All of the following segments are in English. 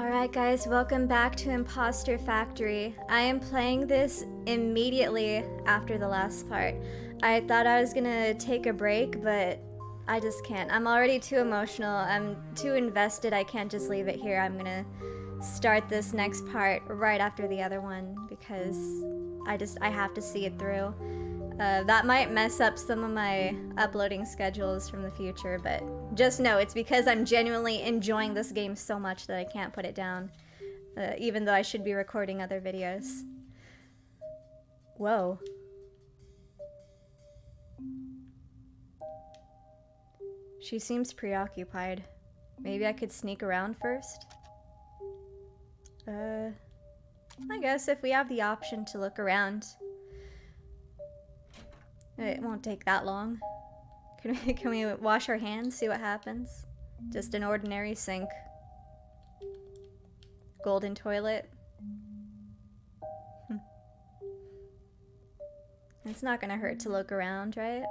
Alright guys, welcome back to Impostor Factory. I am playing this immediately after the last part. I thought I was gonna take a break, but I just can't. I'm already too emotional, I'm too invested, I can't just leave it here. I'm gonna start this next part right after the other one because I have to see it through. That might mess up some of my uploading schedules from the future, but just know it's because I'm genuinely enjoying this game so much that I can't put it down, even though I should be recording other videos. Whoa. She seems preoccupied. Maybe I could sneak around first? I guess if we have the option to look around. It won't take that long. Can we wash our hands, see what happens? Just an ordinary sink. Golden toilet. It's not gonna hurt to look around, right?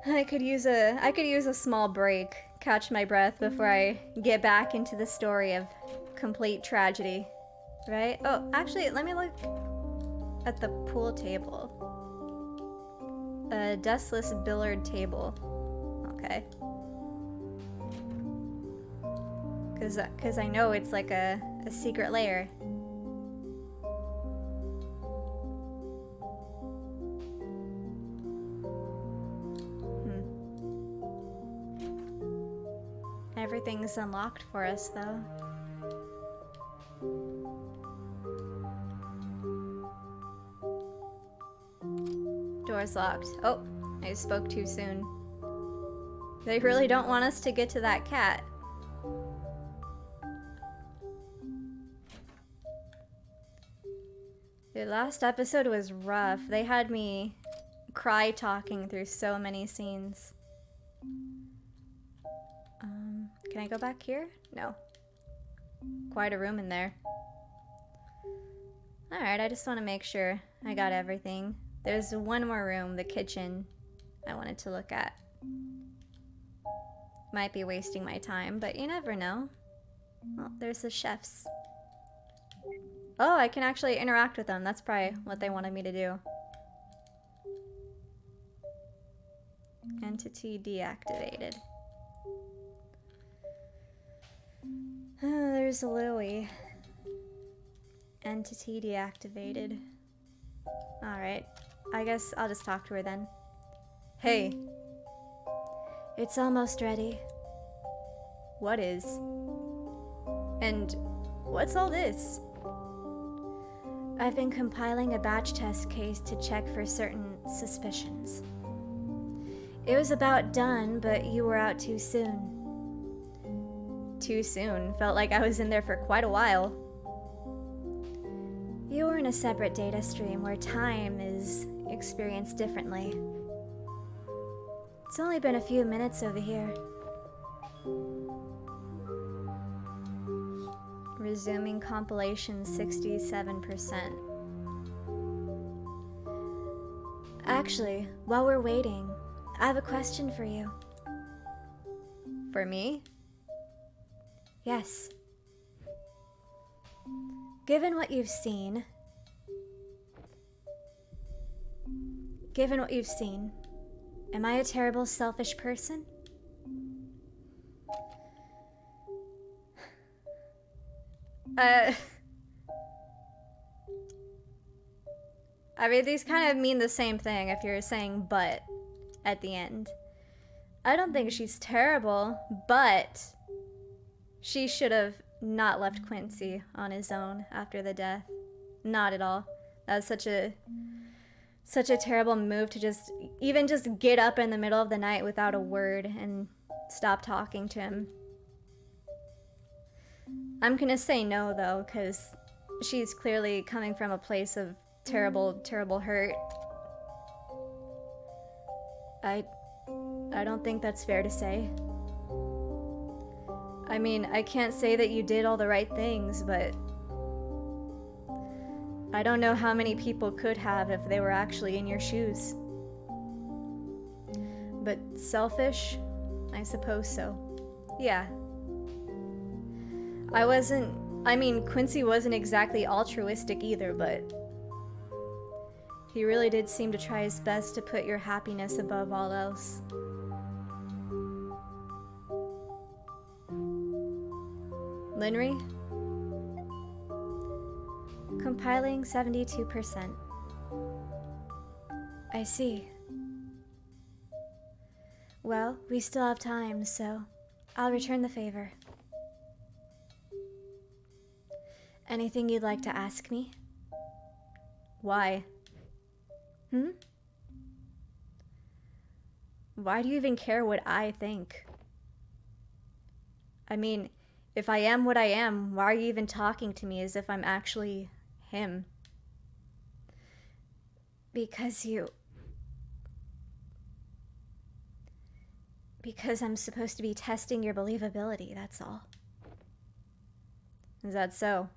I could use a small break. Catch my breath before I get back into the story of complete tragedy, right? Oh, actually, let me look at the pool table. A dustless billiard table. Okay. Cause I know it's like a secret lair. Everything's unlocked for us, though. Door's locked. Oh, I spoke too soon. They really don't want us to get to that cat. The last episode was rough. They had me cry talking through so many scenes. Can I go back here? No. Quite a room in there. Alright, I just want to make sure I got everything. There's one more room, the kitchen, I wanted to look at. Might be wasting my time, but you never know. Oh, there's the chefs. Oh, I can actually interact with them. That's probably what they wanted me to do. Entity deactivated. There's Louie. Entity deactivated. Alright. I guess I'll just talk to her then. Hey. It's almost ready. What is? And what's all this? I've been compiling a batch test case to check for certain suspicions. It was about done, but you were out too soon. Too soon. Felt like I was in there for quite a while. You were in a separate data stream where time is experienced differently. It's only been a few minutes over here. Resuming compilation 67%. Actually, while we're waiting, I have a question for you. For me? Yes. Given what you've seen, am I a terrible, selfish person? I mean, these kind of mean the same thing if you're saying but at the end. I don't think she's terrible, but she should have not left Quincy on his own after the death. Not at all. That was such a terrible move to just get up in the middle of the night without a word and stop talking to him. I'm gonna say no though, because she's clearly coming from a place of terrible, terrible hurt. I don't think that's fair to say. I mean, I can't say that you did all the right things, but I don't know how many people could have if they were actually in your shoes. But selfish? I suppose so. Yeah. I mean, Quincy wasn't exactly altruistic either, but he really did seem to try his best to put your happiness above all else. Linry? Compiling 72%. I see. Well, we still have time, so I'll return the favor. Anything you'd like to ask me? Why? Why do you even care what I think? I mean, if I am what I am, why are you even talking to me as if I'm actually him? Because I'm supposed to be testing your believability, that's all. Is that so?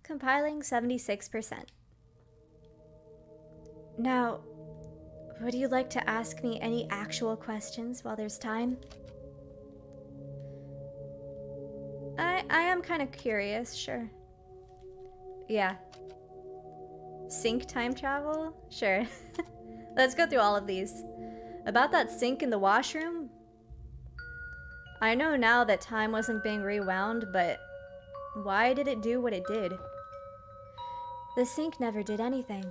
Compiling 76%. Now, would you like to ask me any actual questions while there's time? I am kind of curious, sure. Yeah. Sink time travel? Sure. Let's go through all of these. About that sink in the washroom? I know now that time wasn't being rewound, but why did it do what it did? The sink never did anything.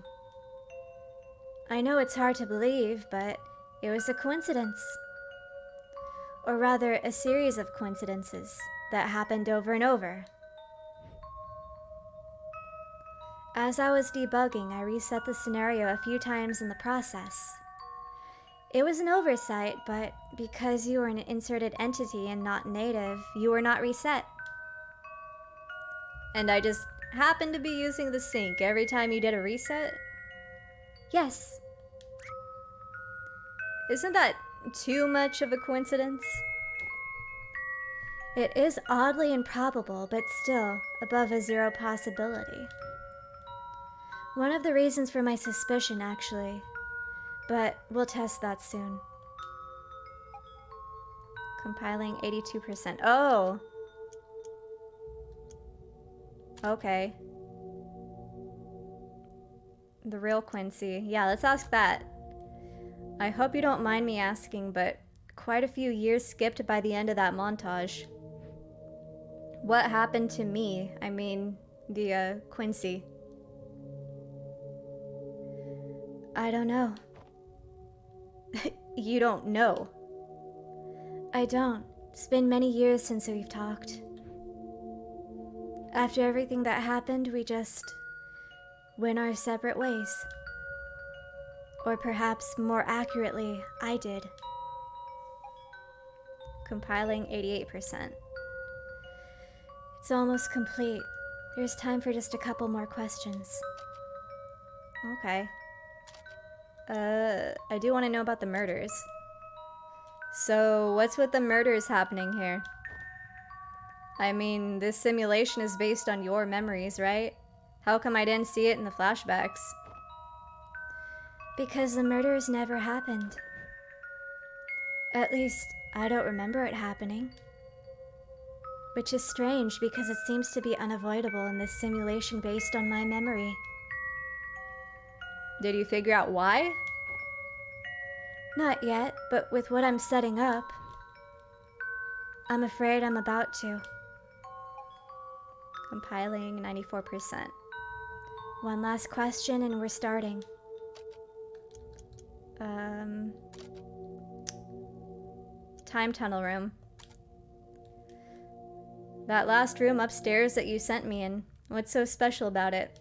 I know it's hard to believe, but it was a coincidence. Or rather, a series of coincidences that happened over and over. As I was debugging, I reset the scenario a few times in the process. It was an oversight, but because you were an inserted entity and not native, you were not reset. And I just happened to be using the sink every time you did a reset? Yes. Isn't that too much of a coincidence? It is oddly improbable, but still above a zero possibility. One of the reasons for my suspicion, actually. But we'll test that soon. Compiling 82%. Oh! Okay. The real Quincy. Yeah, let's ask that. I hope you don't mind me asking, but quite a few years skipped by the end of that montage. What happened to me? I mean, the, Quincy. I don't know. You don't know? I don't. It's been many years since we've talked. After everything that happened, we just went our separate ways. Or perhaps more accurately, I did. Compiling 88%. It's almost complete. There's time for just a couple more questions. Okay. I do want to know about the murders. So, what's with the murders happening here? I mean, this simulation is based on your memories, right? How come I didn't see it in the flashbacks? Because the murders never happened. At least, I don't remember it happening. Which is strange because it seems to be unavoidable in this simulation based on my memory. Did you figure out why? Not yet, but with what I'm setting up, I'm afraid I'm about to. Compiling 94%. One last question and we're starting. Time tunnel room. That last room upstairs that you sent me in, what's so special about it?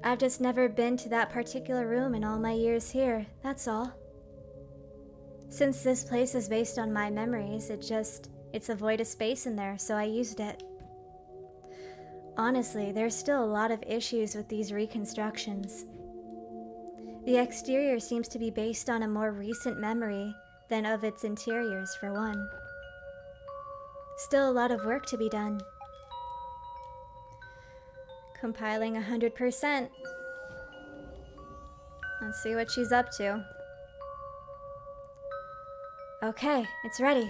I've just never been to that particular room in all my years here, that's all. Since this place is based on my memories, it's a void of space in there, so I used it. Honestly, there's still a lot of issues with these reconstructions. The exterior seems to be based on a more recent memory than of its interiors, for one. Still a lot of work to be done. Compiling 100%. Let's see what she's up to. Okay, it's ready.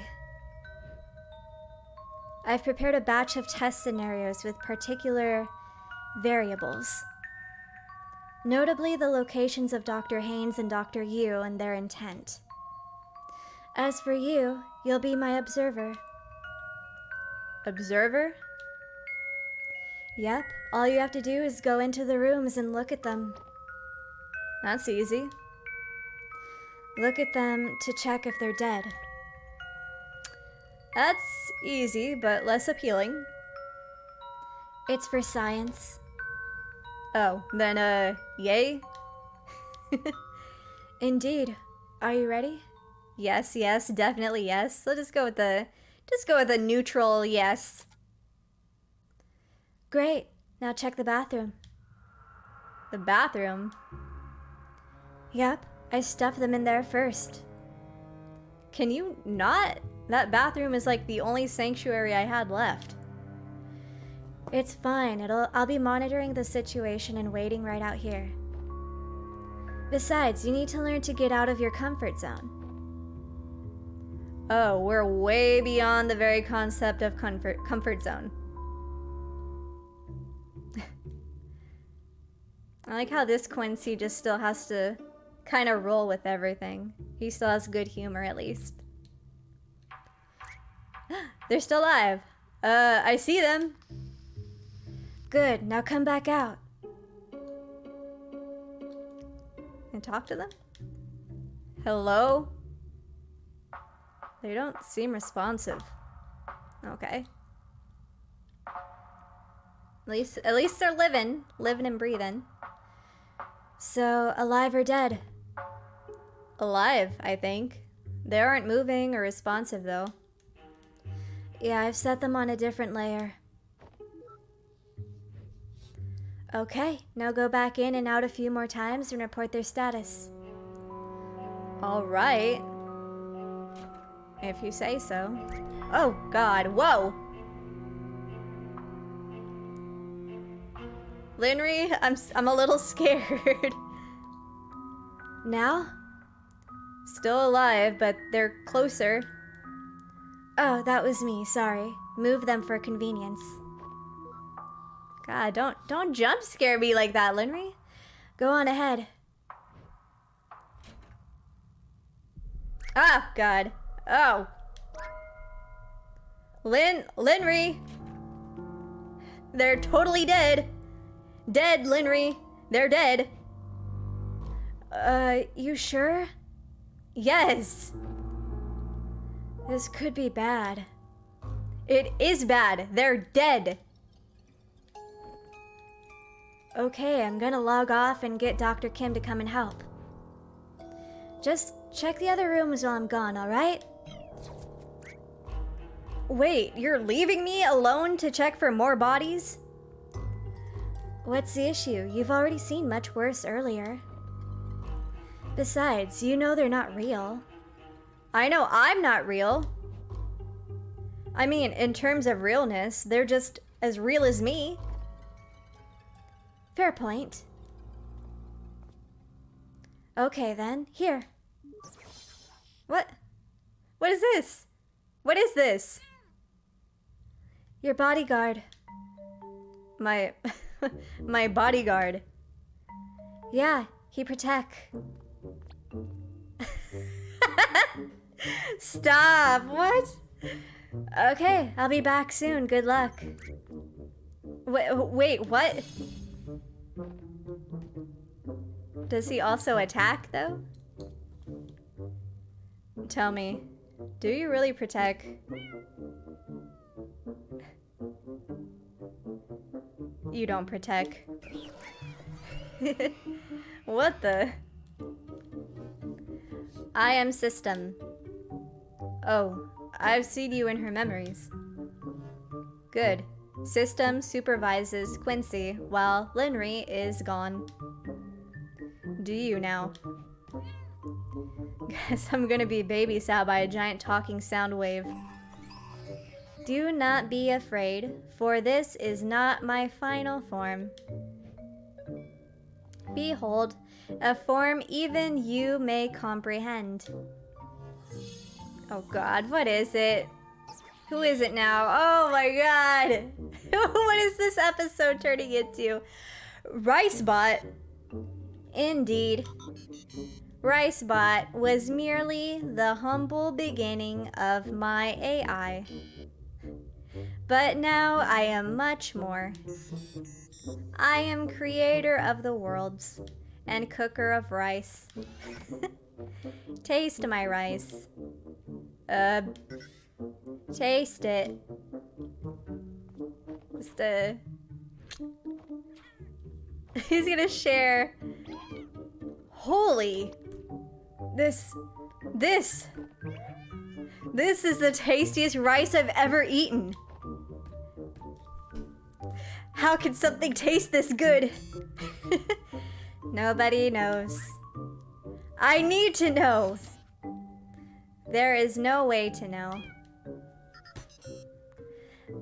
I've prepared a batch of test scenarios with particular variables. Notably the locations of Dr. Haynes and Dr. Yu and their intent. As for you, you'll be my observer. Observer? Yep, all you have to do is go into the rooms and look at them. That's easy. Look at them to check if they're dead. That's easy, but less appealing. It's for science. Oh, then, yay? Indeed. Are you ready? Yes, yes, definitely yes. So just go with a neutral yes. Great. Now check the bathroom. The bathroom? Yep, I stuffed them in there first. Can you not? That bathroom is like the only sanctuary I had left. It's fine. I'll be monitoring the situation and waiting right out here. Besides, you need to learn to get out of your comfort zone. Oh, we're way beyond the very concept of comfort zone. I like how this Quincy just still has to kind of roll with everything. He still has good humor, at least. They're still alive. I see them. Good, now come back out. And talk to them? Hello? They don't seem responsive. Okay. At least they're living and breathing. So, alive or dead? Alive, I think. They aren't moving or responsive, though. Yeah, I've set them on a different layer. Okay, now go back in and out a few more times and report their status. Alright. If you say so. Oh, God, whoa! Linry, I'm a little scared. Now? Still alive, but they're closer. Oh, that was me, sorry. Move them for convenience. God, don't jump scare me like that, Linry. Go on ahead. Ah, God. Oh. Linry. They're totally dead. Dead, Linry. They're dead. You sure? Yes. This could be bad. It is bad. They're dead. Okay, I'm gonna log off and get Dr. Kim to come and help. Just check the other rooms while I'm gone, alright? Wait, you're leaving me alone to check for more bodies? What's the issue? You've already seen much worse earlier. Besides, you know they're not real. I know I'm not real. I mean, in terms of realness, they're just as real as me. Fair point. Okay then, here. What? What is this? What is this? Your bodyguard. My bodyguard. Yeah, he protect. Stop, what? Okay, I'll be back soon, good luck. Wait, what? Does he also attack, though? Tell me, do you really protect? You don't protect. What the? I am system. Oh, I've seen you in her memories. Good. System supervises Quincy while Linry is gone. Do you now? Guess I'm gonna be babysat by a giant talking sound wave. Do not be afraid, for this is not my final form. Behold, a form even you may comprehend. Oh god, what is it? Who is it now? Oh my god! What is this episode turning into? Ricebot. Indeed. Ricebot was merely the humble beginning of my AI. But now I am much more. I am creator of the worlds and cooker of rice. Taste my rice. Taste it. Just, he's gonna share. Holy. This is the tastiest rice I've ever eaten. How can something taste this good? Nobody knows. I need to know. There is no way to know.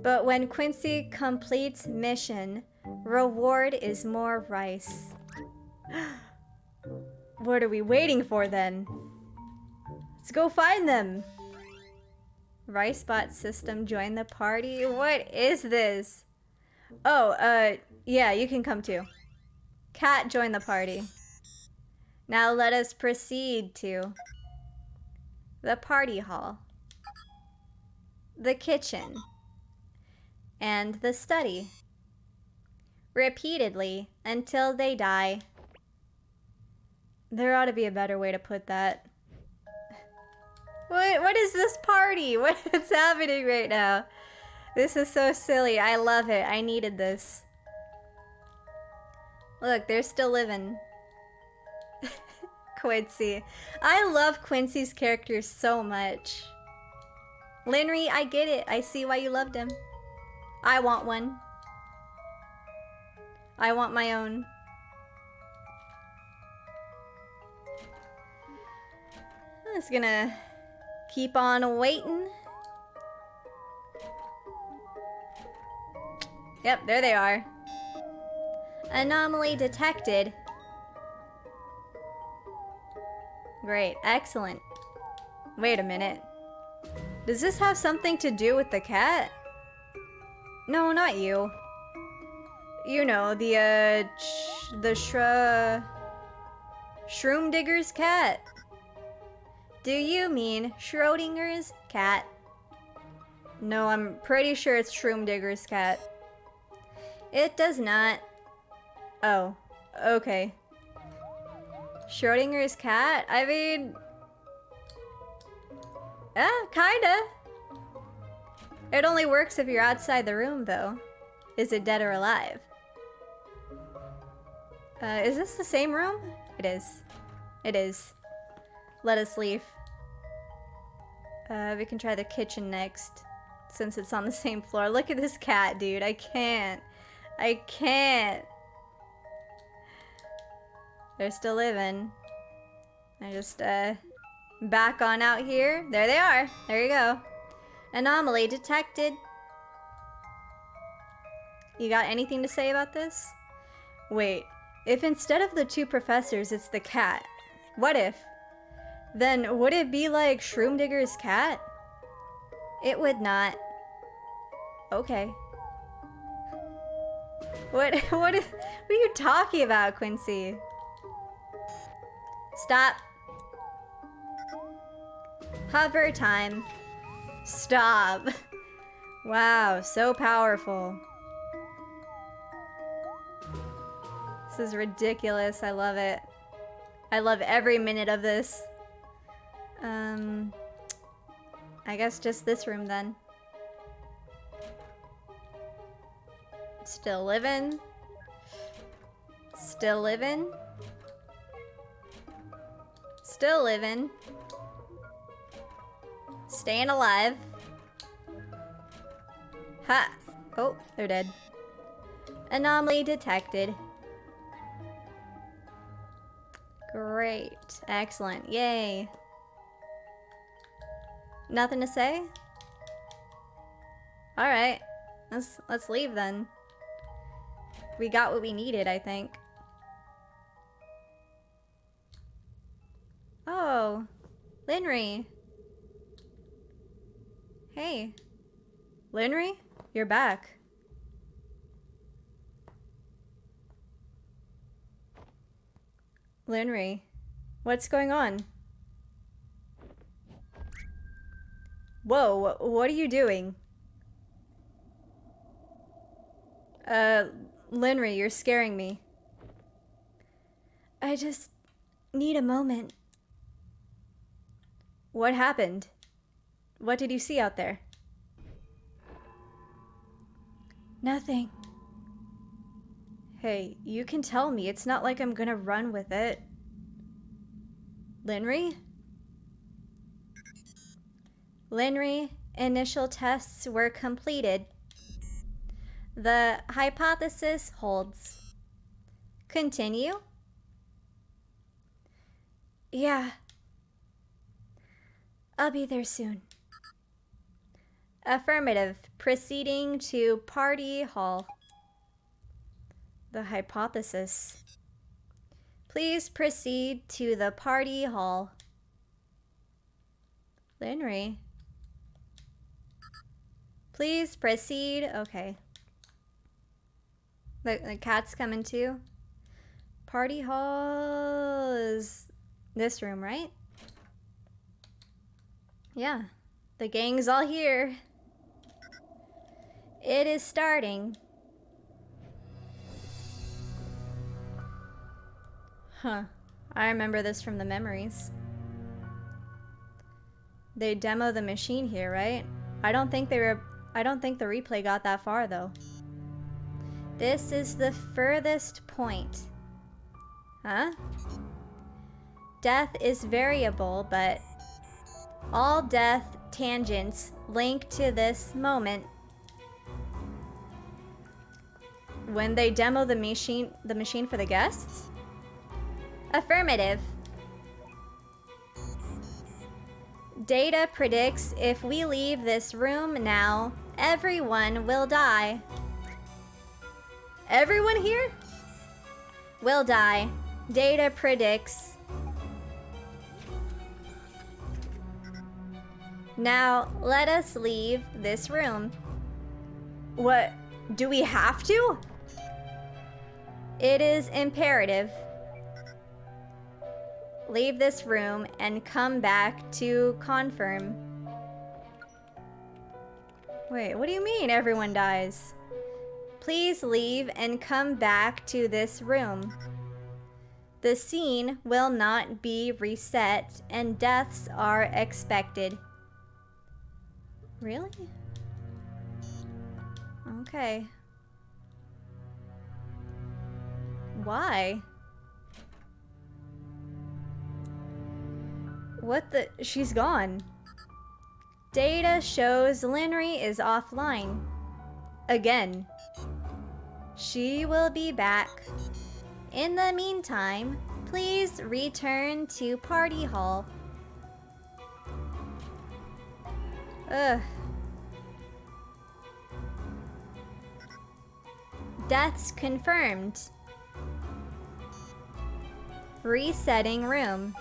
But when Quincy completes mission, reward is more rice. What are we waiting for then? Let's go find them. Ricebot system join the party? What is this? Oh, yeah, you can come too. Cat join the party. Now let us proceed to the party hall, the kitchen, and the study. Repeatedly until they die. There ought to be a better way to put that. What is this party? What's happening right now? This is so silly. I love it. I needed this. Look, they're still living. Quincy. I love Quincy's character so much. Linry, I get it. I see why you loved him. I want one. I want my own. I'm just gonna keep on waiting. Yep, there they are. Anomaly detected. Great, excellent. Wait a minute. Does this have something to do with the cat? No, not you. You know, the Shroom Digger's cat. Do you mean Schrodinger's cat? No, I'm pretty sure it's Shroom Digger's cat. It does not. Oh, okay. Schrodinger's cat? I mean... kinda. It only works if you're outside the room, though. Is it dead or alive? Is this the same room? It is. It is. Let us leave. We can try the kitchen next, since it's on the same floor. Look at this cat, dude. I can't. I can't. They're still living. I just, back on out here. There they are. There you go. Anomaly detected. You got anything to say about this? Wait, if instead of the two professors, it's the cat, what if? Then would it be like Shroom Digger's cat? It would not. Okay. What are you talking about, Quincy? Stop. Hover time. Stop. Wow, so powerful. This is ridiculous. I love it. I love every minute of this. I guess just this room then. Still living. Still living. Still living. Staying alive. Ha! Oh, they're dead. Anomaly detected. Great. Excellent. Yay. Nothing to say? All right, let's leave then. We got what we needed, I think. Oh, Linry. Hey, Linry, you're back. Linry, what's going on? Whoa, what are you doing? Linry, you're scaring me. I just need a moment. What happened? What did you see out there? Nothing. Hey, you can tell me. It's not like I'm gonna run with it. Linry? Linry, initial tests were completed. The hypothesis holds. Continue? Yeah. I'll be there soon. Affirmative. Proceeding to party hall. The hypothesis. Please proceed to the party hall. Linry. Please proceed. Okay. The cat's coming too. Party hall is this room, right? Yeah. The gang's all here. It is starting. Huh. I remember this from the memories. They demo the machine here, right? I don't think the replay got that far though. This is the furthest point. Huh? Death is variable, but all death tangents link to this moment. When they demo the machine for the guests? Affirmative. Data predicts if we leave this room now, everyone will die. Everyone here will die. Data predicts. Now, let us leave this room. What? Do we have to? It is imperative. Leave this room and come back to confirm. Wait, what do you mean everyone dies? Please leave and come back to this room. The scene will not be reset and deaths are expected. Really? Okay. Why? What the? She's gone. Data shows Linry is offline. Again. She will be back. In the meantime, please return to party hall. Ugh. Deaths confirmed. Resetting room.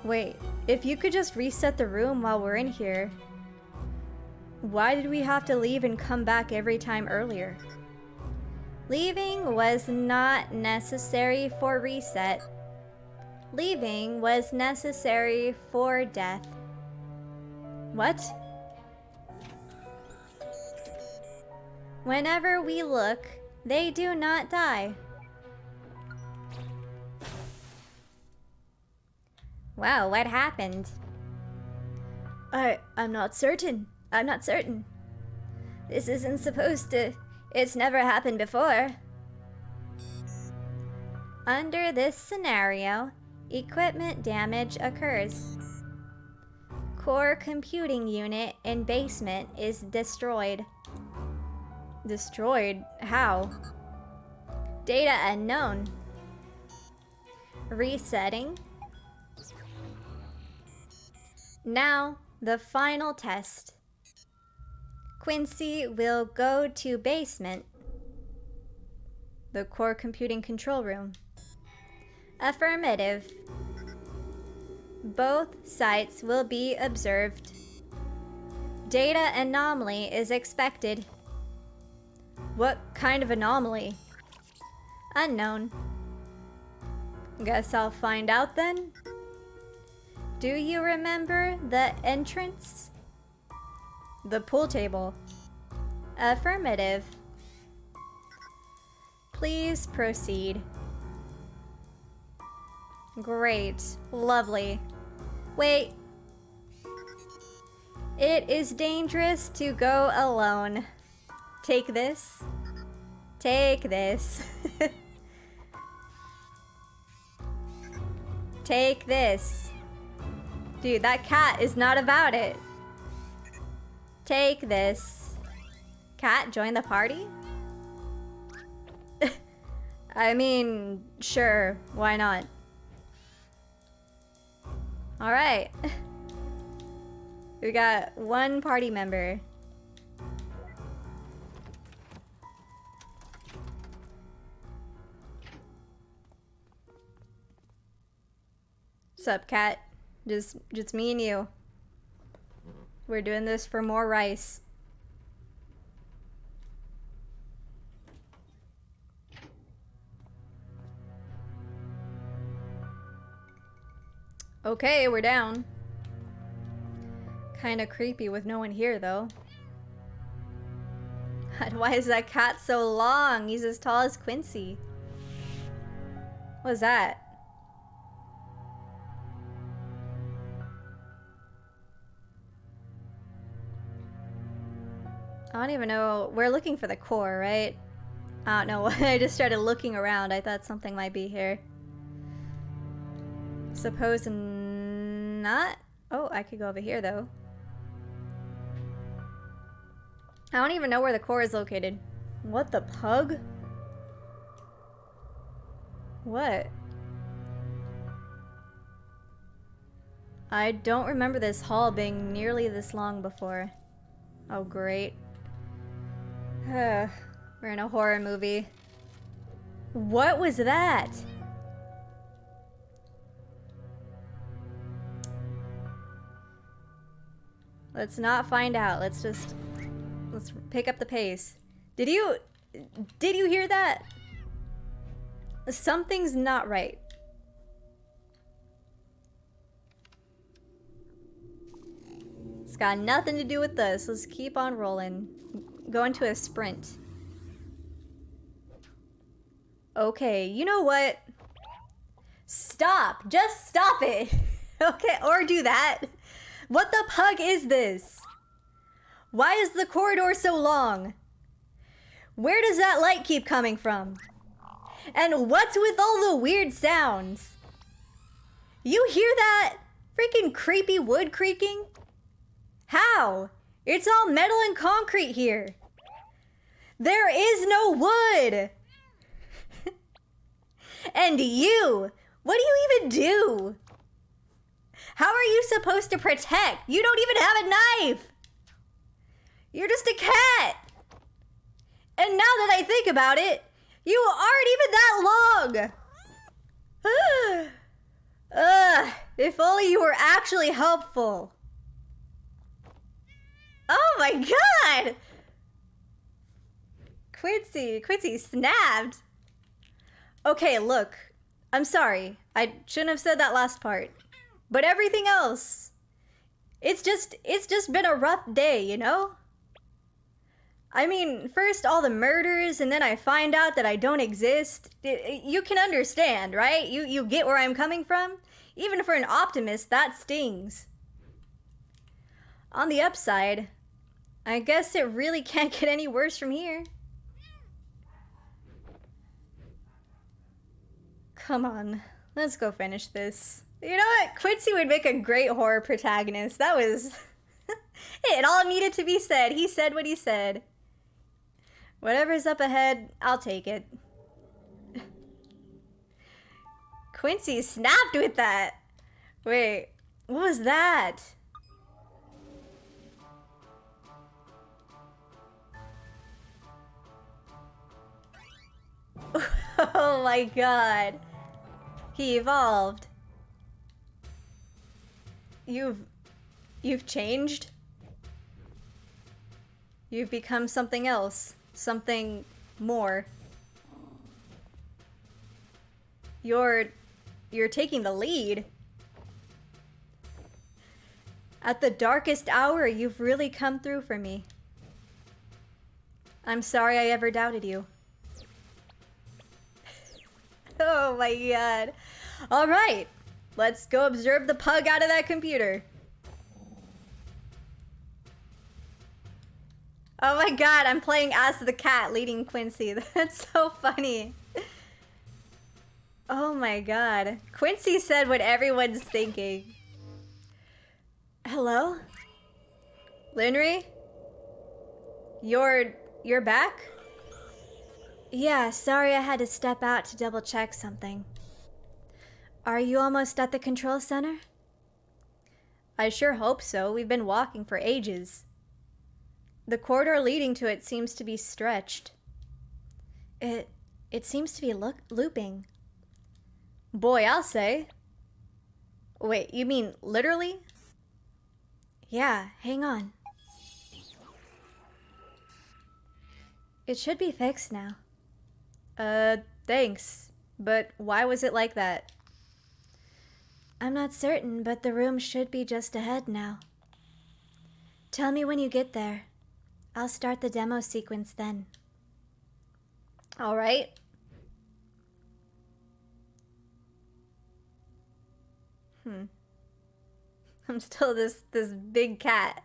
Wait, if you could just reset the room while we're in here, why did we have to leave and come back every time earlier? Leaving was not necessary for reset. Leaving was necessary for death. What? Whenever we look, they do not die. Wow, what happened? I'm not certain. I'm not certain. This isn't supposed to... It's never happened before. Under this scenario, equipment damage occurs. Core computing unit in basement is destroyed. Destroyed? How? Data unknown. Resetting. Now, the final test. Quincy will go to basement, the core computing control room. Affirmative. Both sites will be observed. Data anomaly is expected. What kind of anomaly? Unknown. Guess I'll find out then. Do you remember the entrance? The pool table. Affirmative. Please proceed. Great. Lovely. Wait. It is dangerous to go alone. Take this. Take this. Take this. Dude, that cat is not about it. Take this. Cat, join the party? I mean, sure, why not? Alright. We got one party member. Sup, cat? Just me and you. We're doing this for more rice. Okay, we're down. Kinda creepy with no one here, though. God, why is that cat so long? He's as tall as Quincy. What was that? I don't even know. We're looking for the core, right? I don't know. I just started looking around. I thought something might be here. Suppose not? Oh, I could go over here, though. I don't even know where the core is located. What the pug? What? I don't remember this hall being nearly this long before. Oh, great. We're in a horror movie. What was that? Let's not find out. Let's pick up the pace. Did you hear that? Something's not right. It's got nothing to do with this. Let's keep on rolling. Go into a sprint. Okay, you know what? Stop! Just stop it! Okay, or do that. What the pug is this? Why is the corridor so long? Where does that light keep coming from? And what's with all the weird sounds? You hear that? Freaking creepy wood creaking? How? It's all metal and concrete here. There is no wood. And you, what do you even do? How are you supposed to protect? You don't even have a knife. You're just a cat. And now that I think about it, you aren't even that long. If only you were actually helpful. Oh my god! Quincy snapped. Okay, look. I'm sorry. I shouldn't have said that last part. But everything else, it's just been a rough day, you know? I mean, first all the murders, and then I find out that I don't exist. You can understand, right? You get where I'm coming from? Even for an optimist, that stings. On the upside, I guess it really can't get any worse from here. Come on, let's go finish this. You know what? Quincy would make a great horror protagonist. That was... It all needed to be said. He said what he said. Whatever's up ahead, I'll take it. Quincy snapped with that. Wait, what was that? Oh my god. He evolved. You've changed? You've become something else. Something more. You're taking the lead. At the darkest hour, you've really come through for me. I'm sorry I ever doubted you. Oh my god. Alright, let's go observe the pug out of that computer. Oh my god, I'm playing as the cat leading Quincy. That's so funny. Oh my god. Quincy said what everyone's thinking. Hello? Linry? You're back? Yeah, sorry I had to step out to double check something. Are you almost at the control center? I sure hope so. We've been walking for ages. The corridor leading to it seems to be stretched. It seems to be looping. Boy, I'll say. Wait, you mean literally? Yeah, hang on. It should be fixed now. Thanks. But why was it like that? I'm not certain, but the room should be just ahead now. Tell me when you get there. I'll start the demo sequence then. Alright. I'm still this big cat.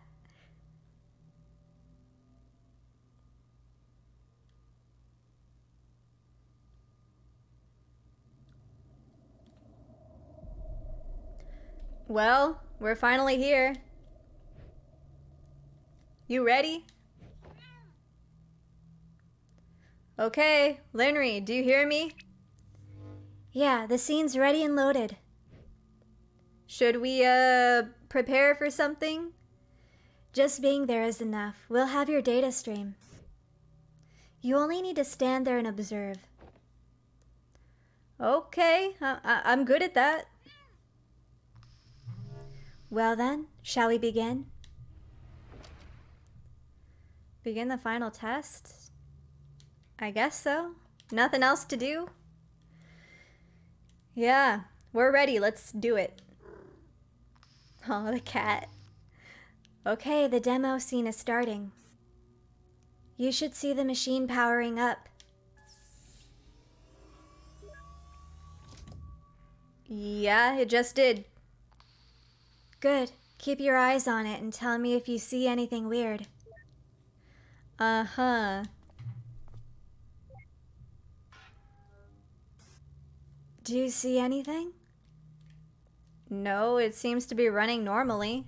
Well, we're finally here. You ready? Okay, Linry, do you hear me? Yeah, the scene's ready and loaded. Should we, prepare for something? Just being there is enough. We'll have your data stream. You only need to stand there and observe. Okay, I'm good at that. Well then, shall we begin? Begin the final test? I guess so. Nothing else to do? Yeah, we're ready. Let's do it. Oh, the cat. Okay, the demo scene is starting. You should see the machine powering up. Yeah, it just did. Good. Keep your eyes on it and tell me if you see anything weird. Uh-huh. Do you see anything? No, it seems to be running normally.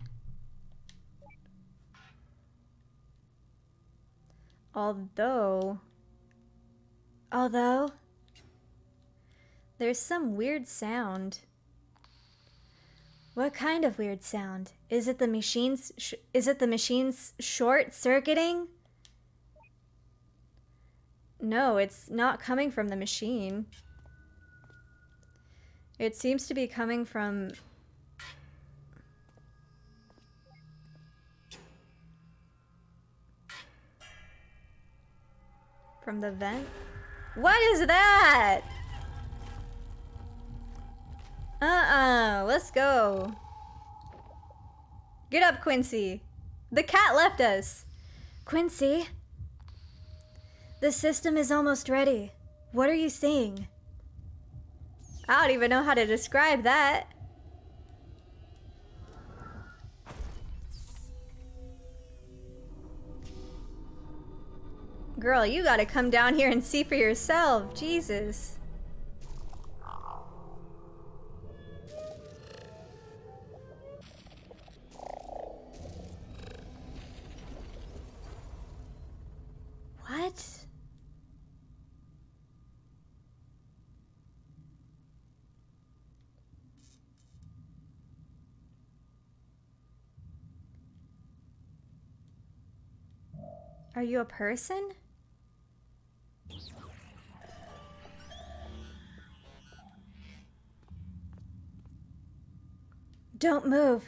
Although, there's some weird sound. What kind of weird sound? Is it the machine's short circuiting? No, it's not coming from the machine. It seems to be coming from the vent. What is that? Let's go. Get up, Quincy. The cat left us. Quincy, the system is almost ready. What are you seeing? I don't even know how to describe that. Girl, you gotta come down here and see for yourself. Jesus. What? Are you a person? Don't move.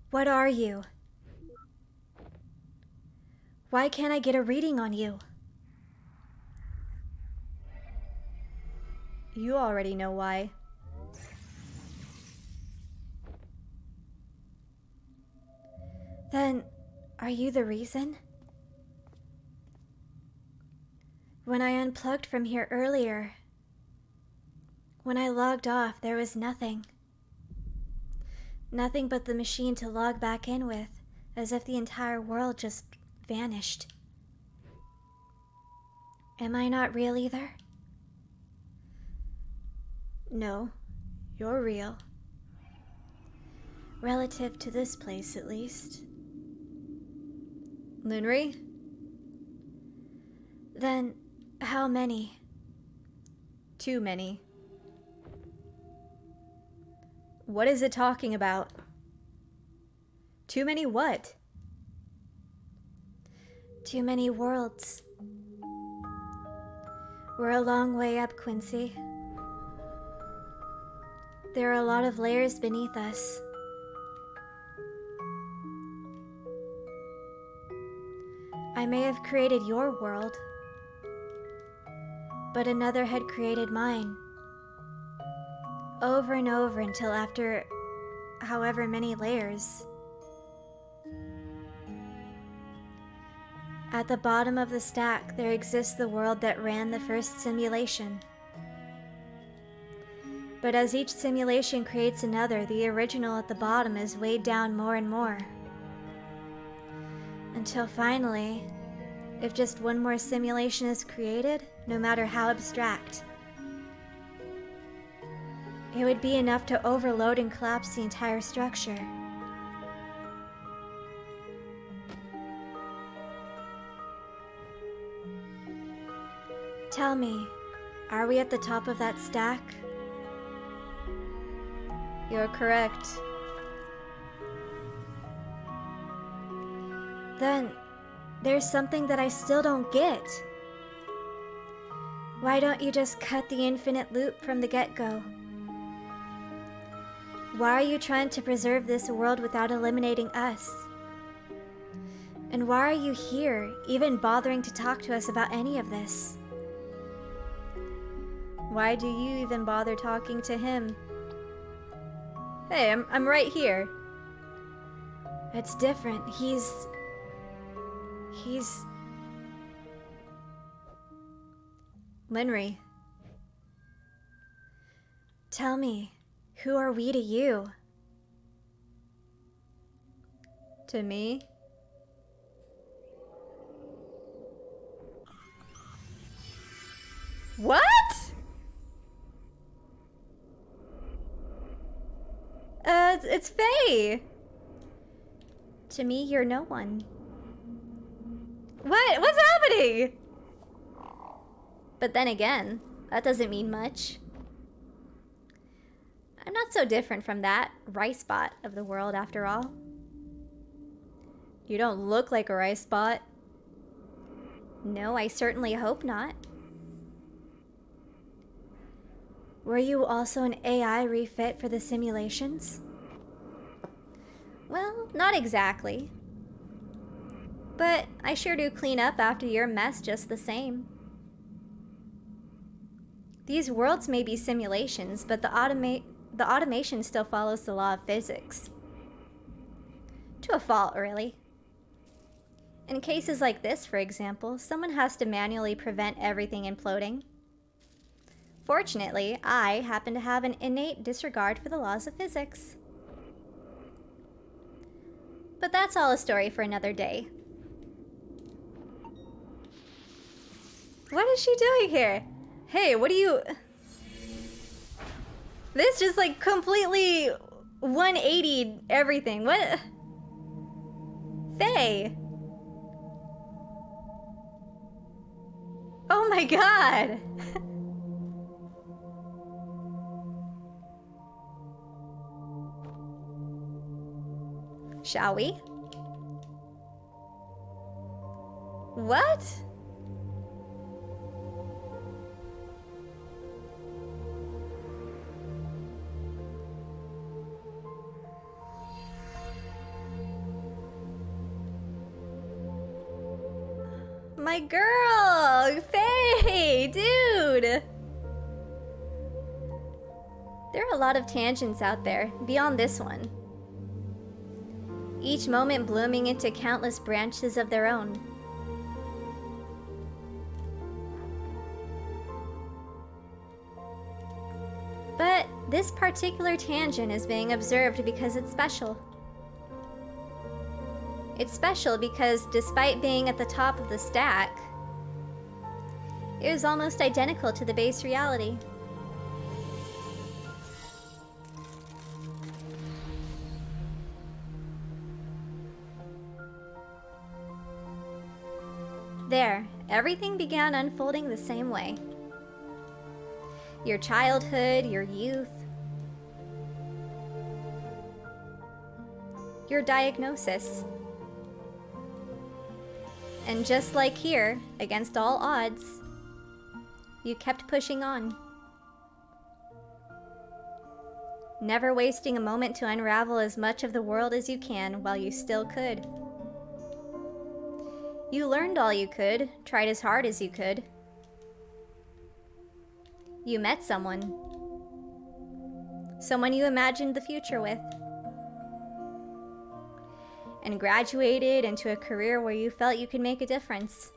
What are you? Why can't I get a reading on you? You already know why. Then, are you the reason? When I unplugged from here earlier, when I logged off, there was nothing. Nothing but the machine to log back in with, as if the entire world just vanished. Am I not real either? No, you're real. Relative to this place, at least. Linry? Then, how many? Too many. What is it talking about? Too many what? Too many worlds. We're a long way up, Quincy. There are a lot of layers beneath us. I may have created your world, but another had created mine. Over and over until after however many layers. At the bottom of the stack, there exists the world that ran the first simulation. But as each simulation creates another, the original at the bottom is weighed down more and more. Until finally, if just one more simulation is created, no matter how abstract, it would be enough to overload and collapse the entire structure. Tell me, are we at the top of that stack? You're correct. Then, there's something that I still don't get. Why don't you just cut the infinite loop from the get-go? Why are you trying to preserve this world without eliminating us? And why are you here, even bothering to talk to us about any of this? Why do you even bother talking to him? Hey, I'm right here. It's different. He's... Linry. Tell me, who are we to you? To me? What? It's Faye. To me, you're no one. What? What's happening? But then again, that doesn't mean much. I'm not so different from that rice bot of the world, after all. You don't look like a rice bot. No, I certainly hope not. Were you also an AI refit for the simulations? Well, not exactly. But I sure do clean up after your mess just the same. These worlds may be simulations, but the automation still follows the law of physics. To a fault, really. In cases like this, for example, someone has to manually prevent everything imploding. Fortunately, I happen to have an innate disregard for the laws of physics. But that's all a story for another day. What is she doing here? Hey, what do you... This just like completely 180'd everything. What? Faye. Oh my god. Shall we? What? my girl! Faye! Dude! There are a lot of tangents out there, beyond this one. Each moment blooming into countless branches of their own. But this particular tangent is being observed because it's special. It's special because despite being at the top of the stack, it was almost identical to the base reality. There, everything began unfolding the same way. Your childhood, your youth, your diagnosis. And just like here, against all odds, you kept pushing on. Never wasting a moment to unravel as much of the world as you can while you still could. You learned all you could, tried as hard as you could. You met someone. Someone you imagined the future with. And graduated into a career where you felt you could make a difference.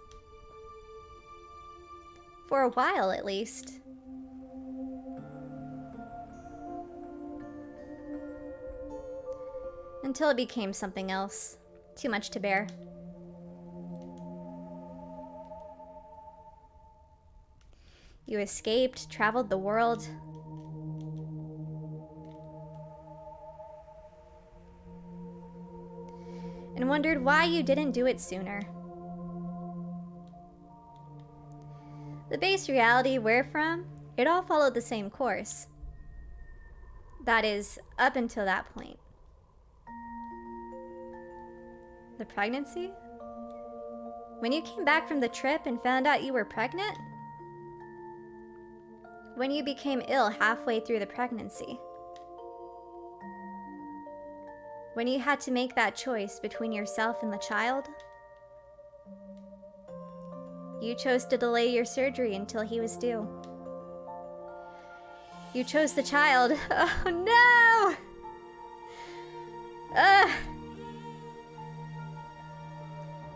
For a while, at least. Until it became something else. Too much to bear. You escaped, traveled the world. And wondered why you didn't do it sooner. The base reality we're from, it all followed the same course. That is, up until that point. The pregnancy? When you came back from the trip and found out you were pregnant? When you became ill halfway through the pregnancy? When you had to make that choice between yourself and the child? You chose to delay your surgery until he was due. You chose the child. Oh no!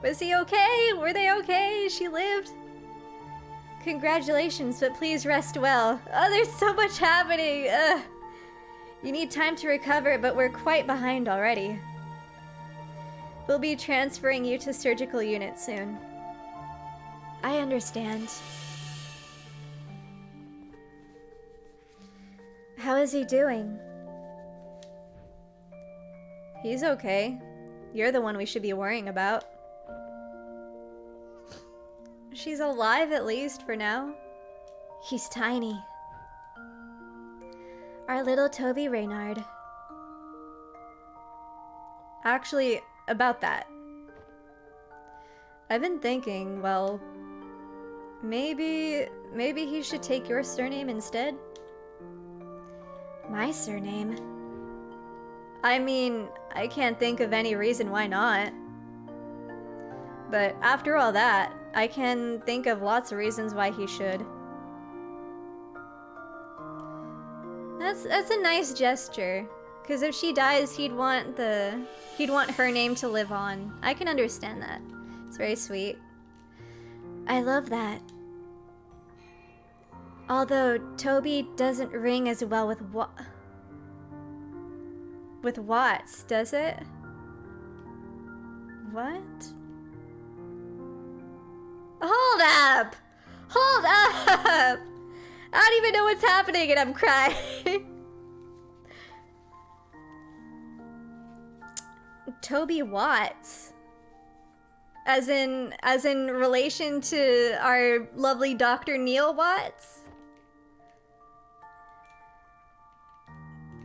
Was he okay? Were they okay? She lived? Congratulations, but please rest well. Oh, there's so much happening. You need time to recover, but we're quite behind already. We'll be transferring you to surgical unit soon. I understand. How is he doing? He's okay. You're the one we should be worrying about. She's alive at least for now. He's tiny. Our little Toby Reynard. Actually, about that. I've been thinking, well, maybe he should take your surname instead. My surname? I mean, I can't think of any reason why not. But after all that, I can think of lots of reasons why he should. That's a nice gesture. Cause if she dies, he'd want her name to live on. I can understand that. It's very sweet. I love that. Although Toby doesn't ring as well with Watts, does it? What? Hold up! Hold up! I don't even know what's happening and I'm crying. Toby Watts. As in relation to our lovely Dr. Neil Watts?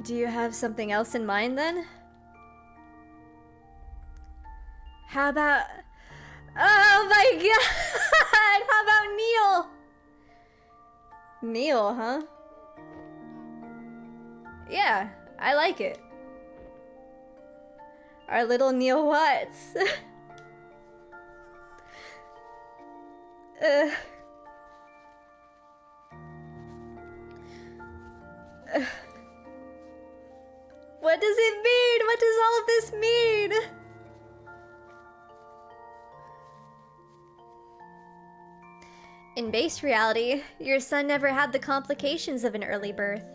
Do you have something else in mind then? How about... Oh my god! How about Neil? Neil, huh? Yeah, I like it. Our little Neil Watts. Ugh. Ugh. What does it mean? What does all of this mean? In base reality, your son never had the complications of an early birth.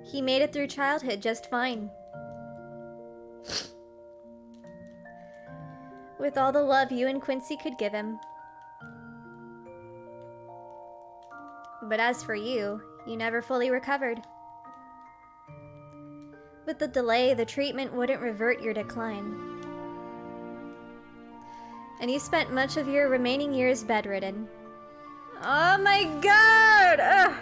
He made it through childhood just fine. With all the love you and Quincy could give him. But as for you, you never fully recovered. With the delay, the treatment wouldn't revert your decline. And you spent much of your remaining years bedridden. Oh my god! Ugh.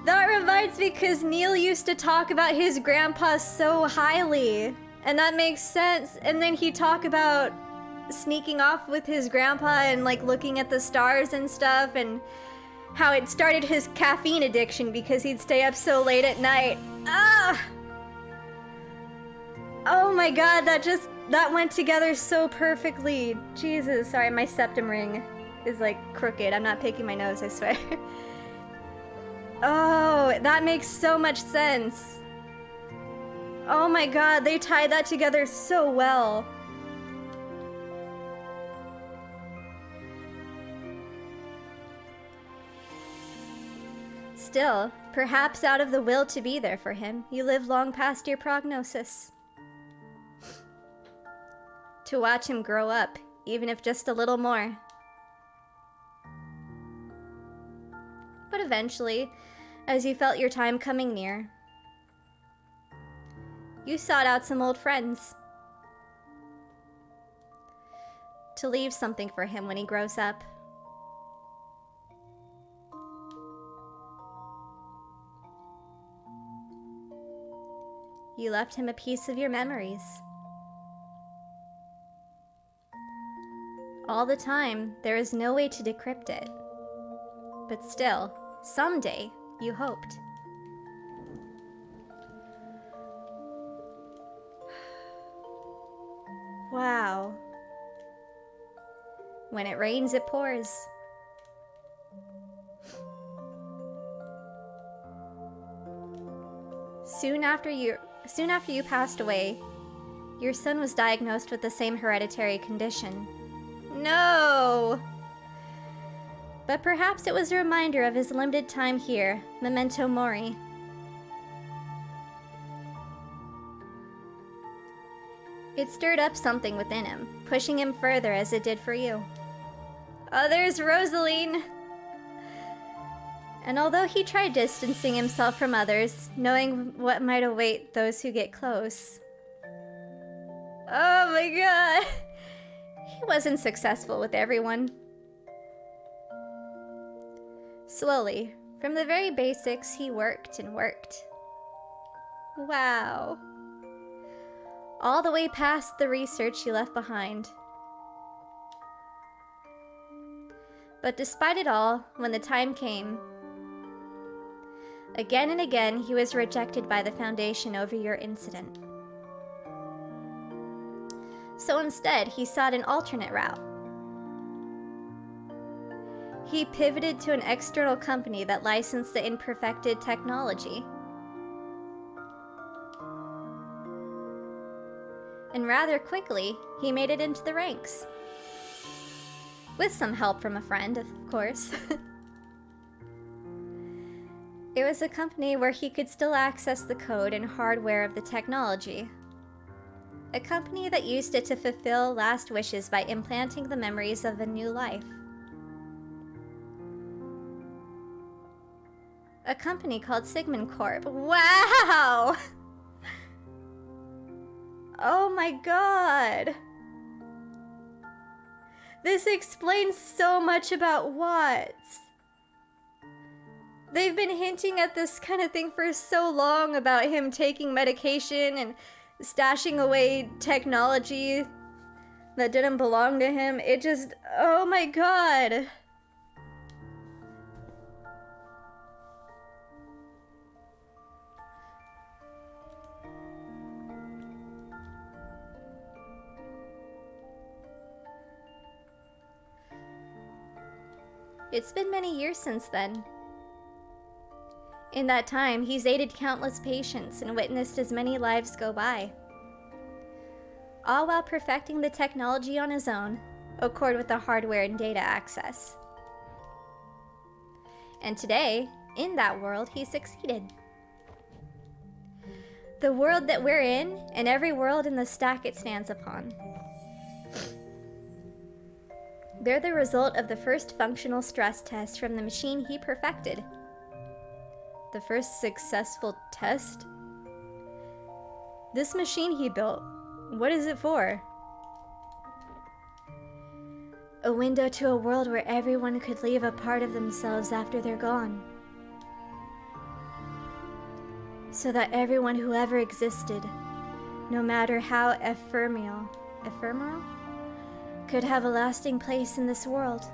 That reminds me, because Neil used to talk about his grandpa so highly. And that makes sense. And then he'd talk about sneaking off with his grandpa and like looking at the stars and stuff, and how it started his caffeine addiction because he'd stay up so late at night. Ah! Oh my god, that went together so perfectly. Jesus, sorry, my septum ring is like crooked. I'm not picking my nose, I swear. Oh, that makes so much sense. Oh my god, they tied that together so well. Still, perhaps out of the will to be there for him, you live long past your prognosis. To watch him grow up, even if just a little more. But eventually, as you felt your time coming near, you sought out some old friends to leave something for him when he grows up. You left him a piece of your memories. All the time, there is no way to decrypt it. But still, someday, you hoped. Wow. When it rains, it pours. Soon after you passed away, your son was diagnosed with the same hereditary condition. No! But perhaps it was a reminder of his limited time here, memento mori. It stirred up something within him, pushing him further as it did for you. Oh, there's Rosalene! And although he tried distancing himself from others, knowing what might await those who get close. Oh my god! He wasn't successful with everyone. Slowly, from the very basics, he worked and worked. Wow. All the way past the research he left behind. But despite it all, when the time came, again and again he was rejected by the Foundation over your incident. So instead, he sought an alternate route. He pivoted to an external company that licensed the imperfected technology. And rather quickly, he made it into the ranks. With some help from a friend, of course. It was a company where he could still access the code and hardware of the technology. A company that used it to fulfill last wishes by implanting the memories of a new life. A company called Sigmund Corp. Wow! Oh my god! This explains so much about Watts. They've been hinting at this kind of thing for so long about him taking medication and stashing away technology that didn't belong to him. It just, oh my god. It's been many years since then. In that time, he's aided countless patients and witnessed as many lives go by, all while perfecting the technology on his own, accord with the hardware and data access. And today, in that world, he succeeded. The world that we're in, and every world in the stack it stands upon. They're the result of the first functional stress test from the machine he perfected. The first successful test? This machine he built, what is it for? A window to a world where everyone could leave a part of themselves after they're gone. So that everyone who ever existed, no matter how ephemeral, could have a lasting place in this world.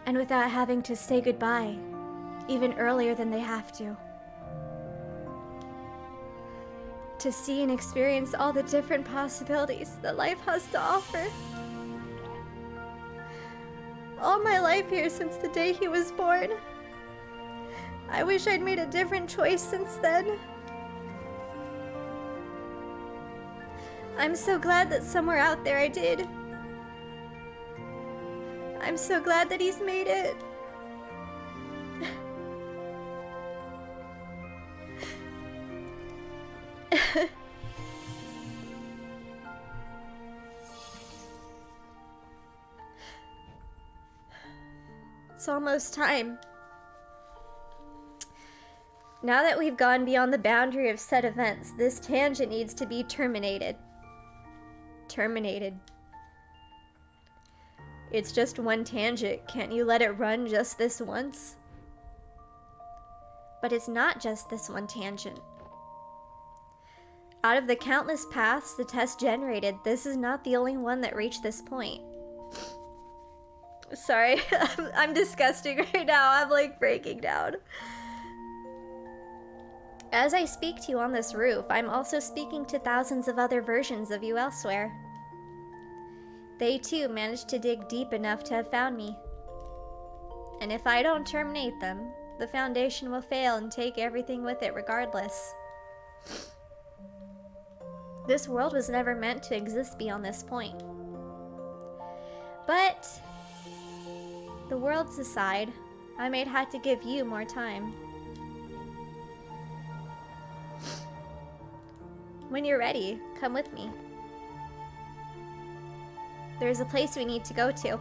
And without having to say goodbye, even earlier than they have to. To see and experience all the different possibilities that life has to offer. All my life here since the day he was born. I wish I'd made a different choice since then. I'm so glad that somewhere out there I did. I'm so glad that he's made it. It's almost time. Now that we've gone beyond the boundary of set events, this tangent needs to be terminated. Terminated. It's just one tangent. Can't you let it run just this once? But it's not just this one tangent. Out of the countless paths the test generated, this is not the only one that reached this point. Sorry, I'm disgusting right now. I'm like breaking down. As I speak to you on this roof, I'm also speaking to thousands of other versions of you elsewhere. They too managed to dig deep enough to have found me. And if I don't terminate them, the Foundation will fail and take everything with it regardless. This world was never meant to exist beyond this point. But the world's aside, I may have to give you more time. When you're ready, come with me. There's a place we need to go to.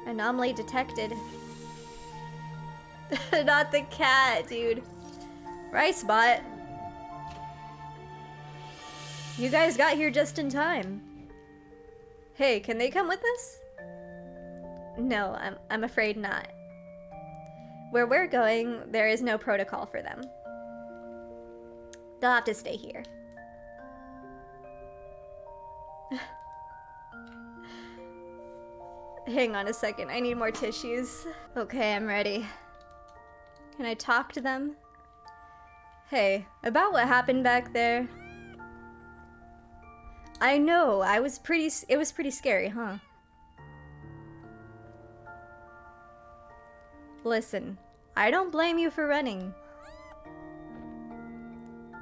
Anomaly detected. Not the cat, dude. Rice bot. You guys got here just in time. Hey, can they come with us? No, I'm afraid not. Where we're going, there is no protocol for them. They'll have to stay here. Hang on a second, I need more tissues. Okay, I'm ready. Can I talk to them? Hey, about what happened back there? I know, it was pretty scary, huh? Listen, I don't blame you for running.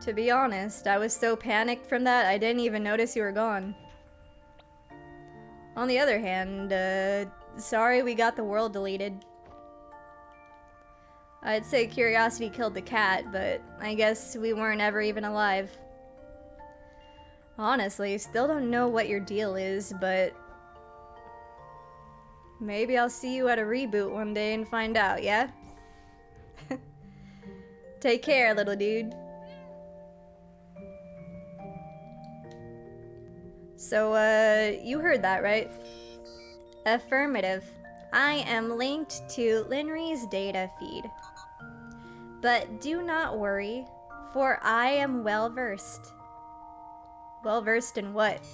To be honest, I was so panicked from that, I didn't even notice you were gone. On the other hand, sorry we got the world deleted. I'd say curiosity killed the cat, but I guess we weren't ever even alive. Honestly, still don't know what your deal is, but maybe I'll see you at a reboot one day and find out, yeah? Take care, little dude. So, you heard that, right? Affirmative. I am linked to Linry's data feed. But do not worry, for I am well-versed. Well-versed in what?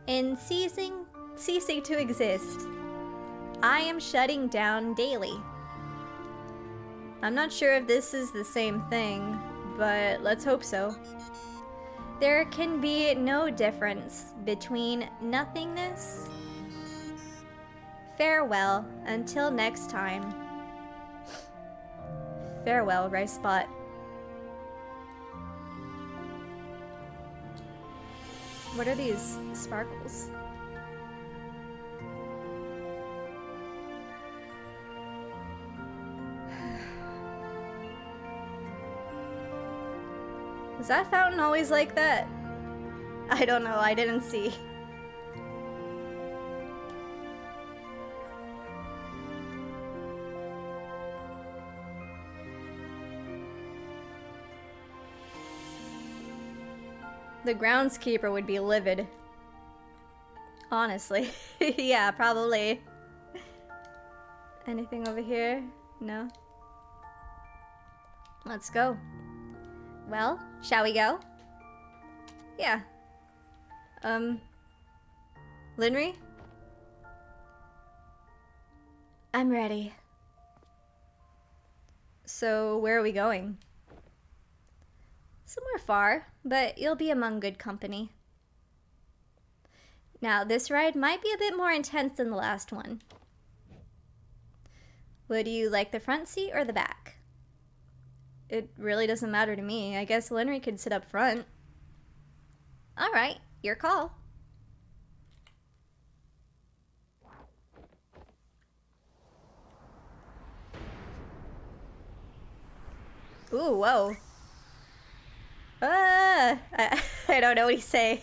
In ceasing to exist. I am shutting down daily. I'm not sure if this is the same thing, but let's hope so. There can be no difference between nothingness Farewell, until next time. Farewell, Rice Spot. What are these sparkles? Was that fountain always like that? I don't know, I didn't see. The groundskeeper would be livid. Honestly. Yeah, probably. Anything over here? No? Let's go. Well, shall we go? Yeah. Linry? I'm ready. So, where are we going? Somewhere far, but you'll be among good company. Now, this ride might be a bit more intense than the last one. Would you like the front seat or the back? It really doesn't matter to me. I guess Linry could sit up front. Alright, your call. Ooh, whoa. I don't know what he's saying.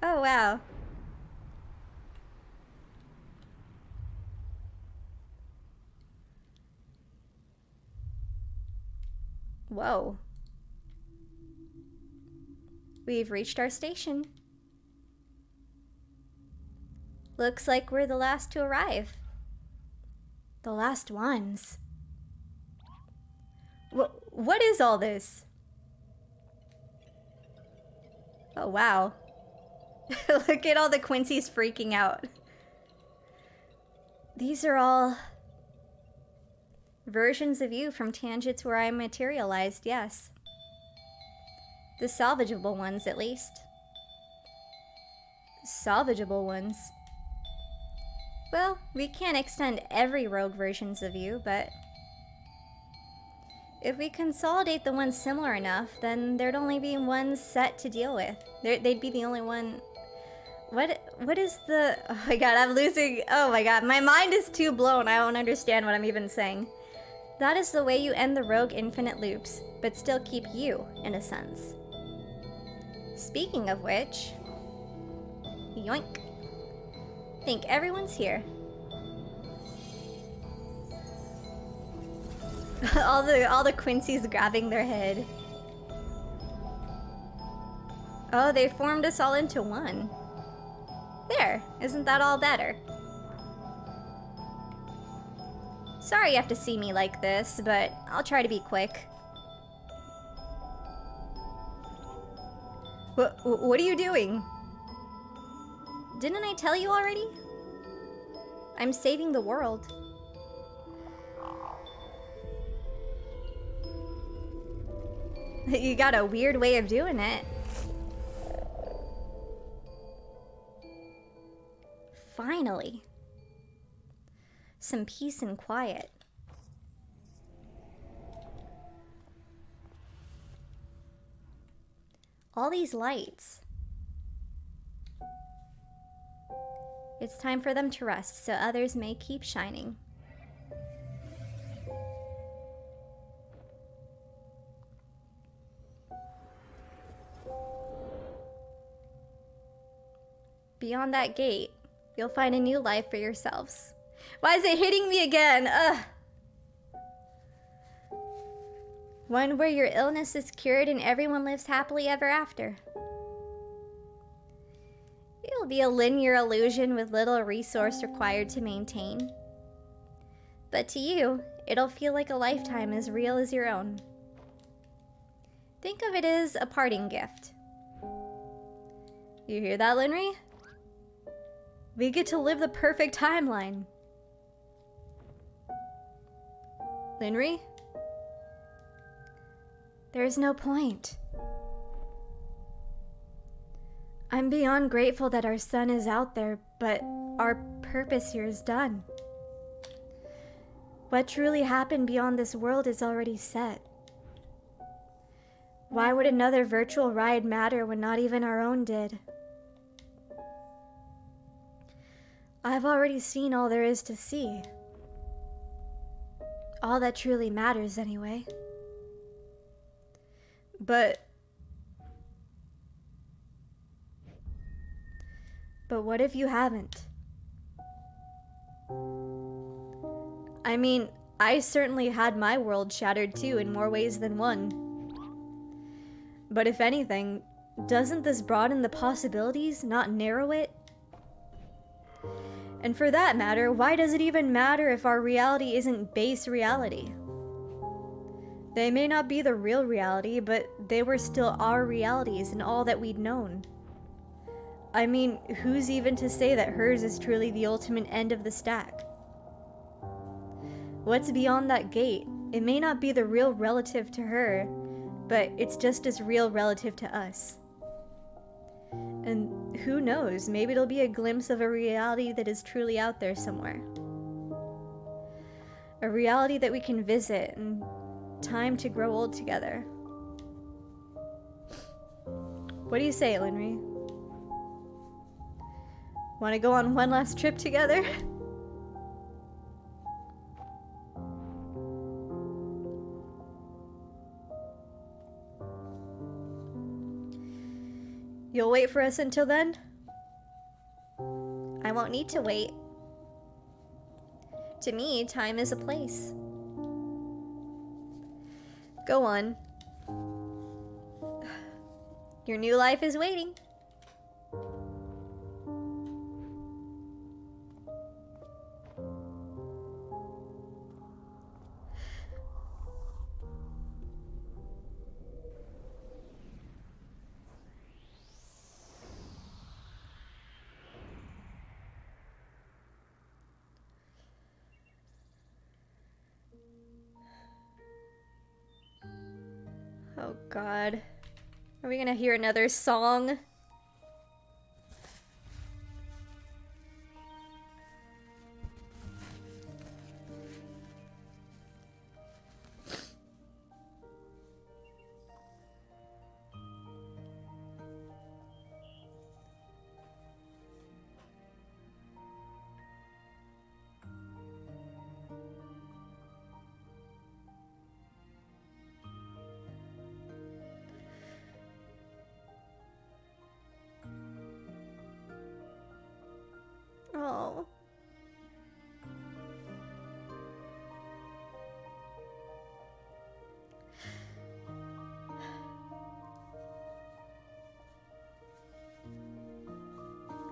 Oh, wow. Whoa. We've reached our station. Looks like we're the last to arrive. The last ones. What is all this? Oh, wow. Look at all the Quincy's freaking out. These are all versions of you from tangents where I materialized, yes. The salvageable ones, at least. Salvageable ones. Well, we can't extend every rogue versions of you, but if we consolidate the ones similar enough, then there'd only be one set to deal with. They'd be the only one. What is the... Oh my god, I'm losing... Oh my god, my mind is too blown. I don't understand what I'm even saying. That is the way you end the rogue infinite loops, but still keep you, in a sense. Speaking of which... Yoink. Think everyone's here. all the Quincy's grabbing their head. Oh, they formed us all into one. There, isn't that all better? Sorry you have to see me like this, but I'll try to be quick. What are you doing? Didn't I tell you already? I'm saving the world. You got a weird way of doing it. Finally. Some peace and quiet. All these lights. It's time for them to rest so others may keep shining. Beyond that gate, you'll find a new life for yourselves. Why is it hitting me again? Ugh. One where your illness is cured and everyone lives happily ever after. It'll be a linear illusion with little resource required to maintain. But to you, it'll feel like a lifetime as real as your own. Think of it as a parting gift. You hear that, Linry? We get to live the perfect timeline. Linry? There's no point. I'm beyond grateful that our son is out there, but our purpose here is done. What truly happened beyond this world is already set. Why would another virtual ride matter when not even our own did? I've already seen all there is to see. All that truly matters, anyway. But what if you haven't? I mean, I certainly had my world shattered too in more ways than one. But if anything, doesn't this broaden the possibilities, not narrow it? And for that matter, why does it even matter if our reality isn't base reality? They may not be the real reality, but they were still our realities and all that we'd known. I mean, who's even to say that hers is truly the ultimate end of the stack? What's beyond that gate? It may not be the real relative to her, but it's just as real relative to us. And who knows, maybe it'll be a glimpse of a reality that is truly out there somewhere. A reality that we can visit and time to grow old together. What do you say, Linry? Want to go on one last trip together? You'll wait for us until then? I won't need to wait. To me, time is a place. Go on. Your new life is waiting. Oh God. Are we gonna hear another song? Oh.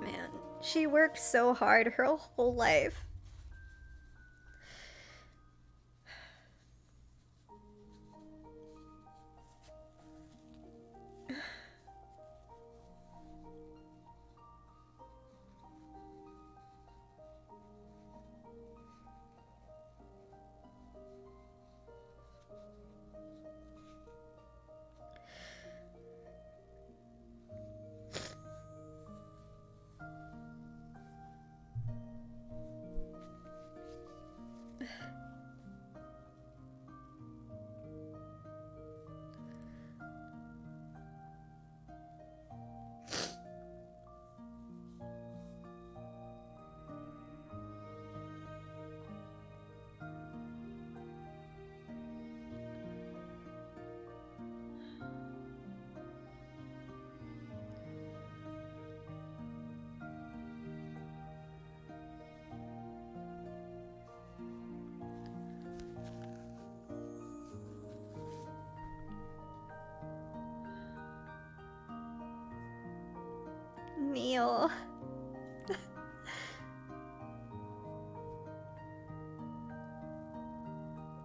Man, she worked so hard her whole life. Neil.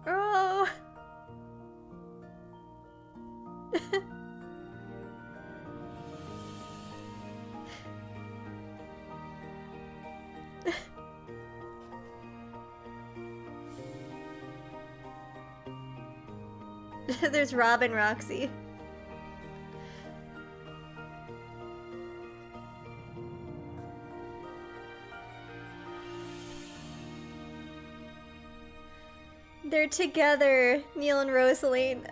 Oh. There's Rob and Roxy. They're together, Neil and Rosalene.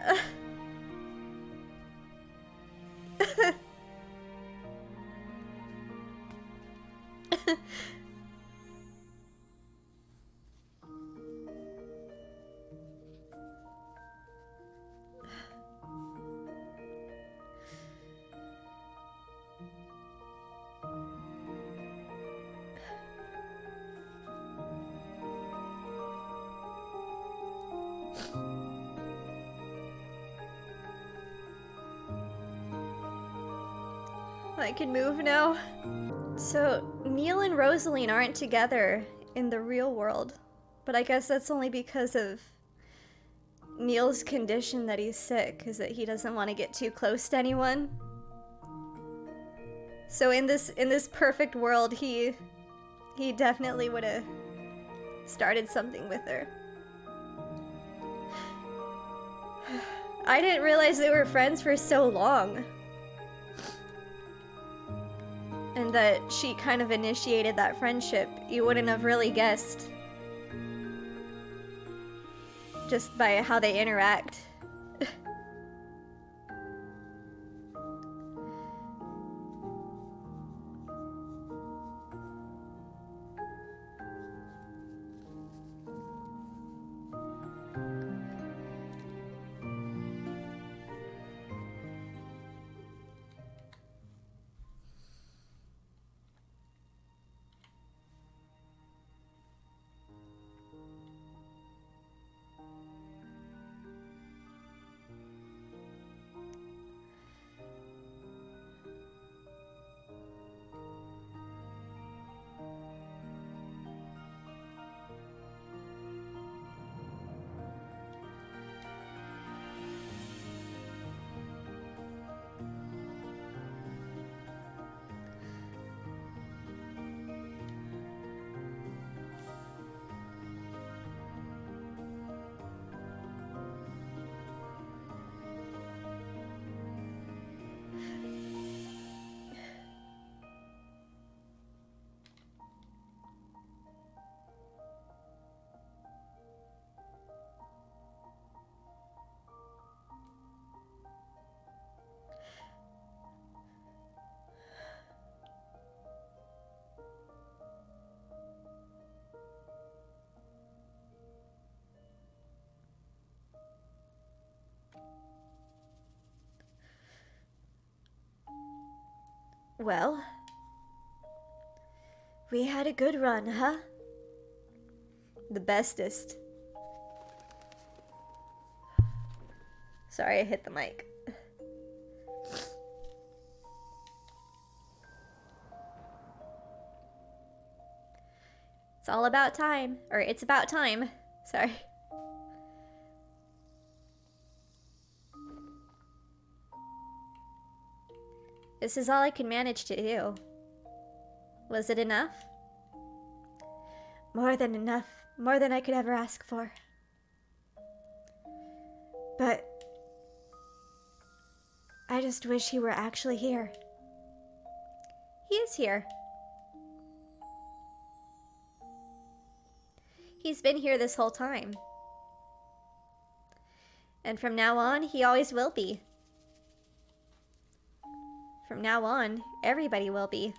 I can move now. So, Neil and Rosalene aren't together in the real world, but I guess that's only because of Neil's condition that he's sick, is that he doesn't want to get too close to anyone. So in this perfect world, he definitely would have started something with her. I didn't realize they were friends for so long. And that she kind of initiated that friendship. You wouldn't have really guessed. Just by how they interact. Well, we had a good run, huh? The bestest. Sorry, I hit the mic. It's all about time. Or it's about time. Sorry. This is all I can manage to do. Was it enough? More than enough. More than I could ever ask for. But I just wish he were actually here. He is here. He's been here this whole time. And from now on, he always will be. From now on, everybody will be.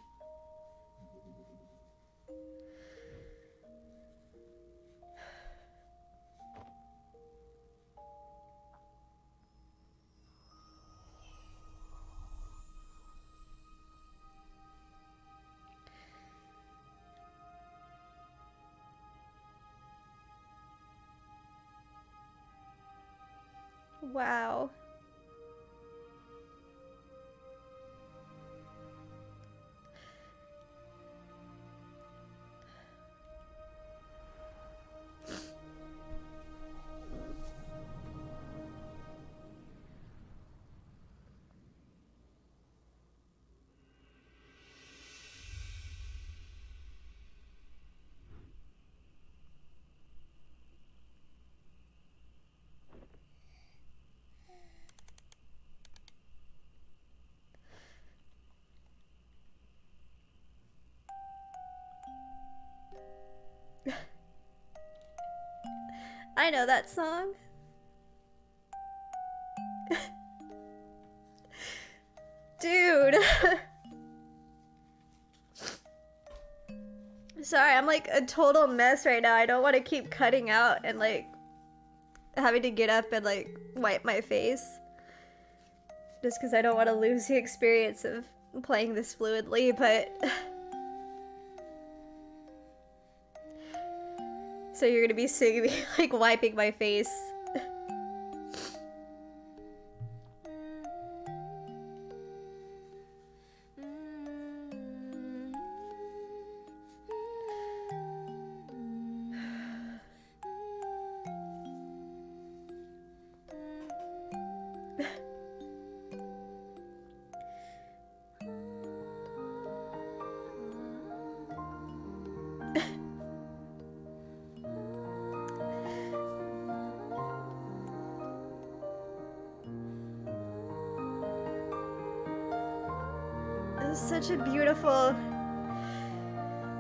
Wow. I know that song. Dude. Sorry, I'm like a total mess right now. I don't want to keep cutting out and like having to get up and like wipe my face. Just because I don't want to lose the experience of playing this fluidly, but... So you're gonna be seeing me like wiping my face. Such a beautiful,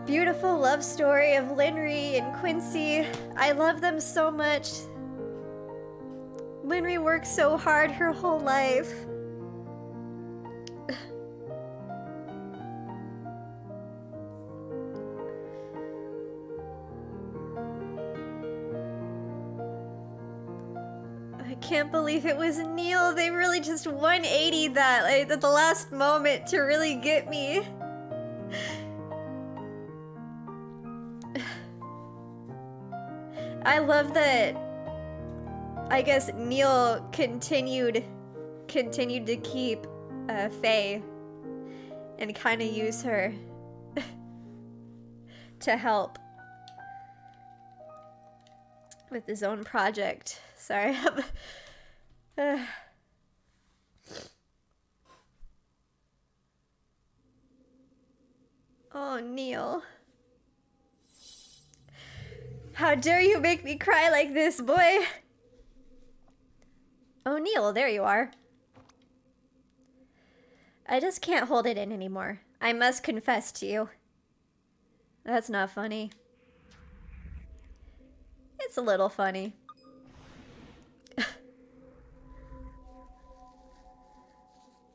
beautiful love story of Linry and Quincy. I love them so much. Linry worked so hard her whole life. I can't believe it was Neil. They really just 180'd that like, at the last moment to really get me. I love that. I guess Neil continued to keep Faye and kind of use her to help with his own project. Sorry. Oh, Neil. How dare you make me cry like this, boy? Oh, Neil, there you are. I just can't hold it in anymore. I must confess to you. That's not funny. It's a little funny.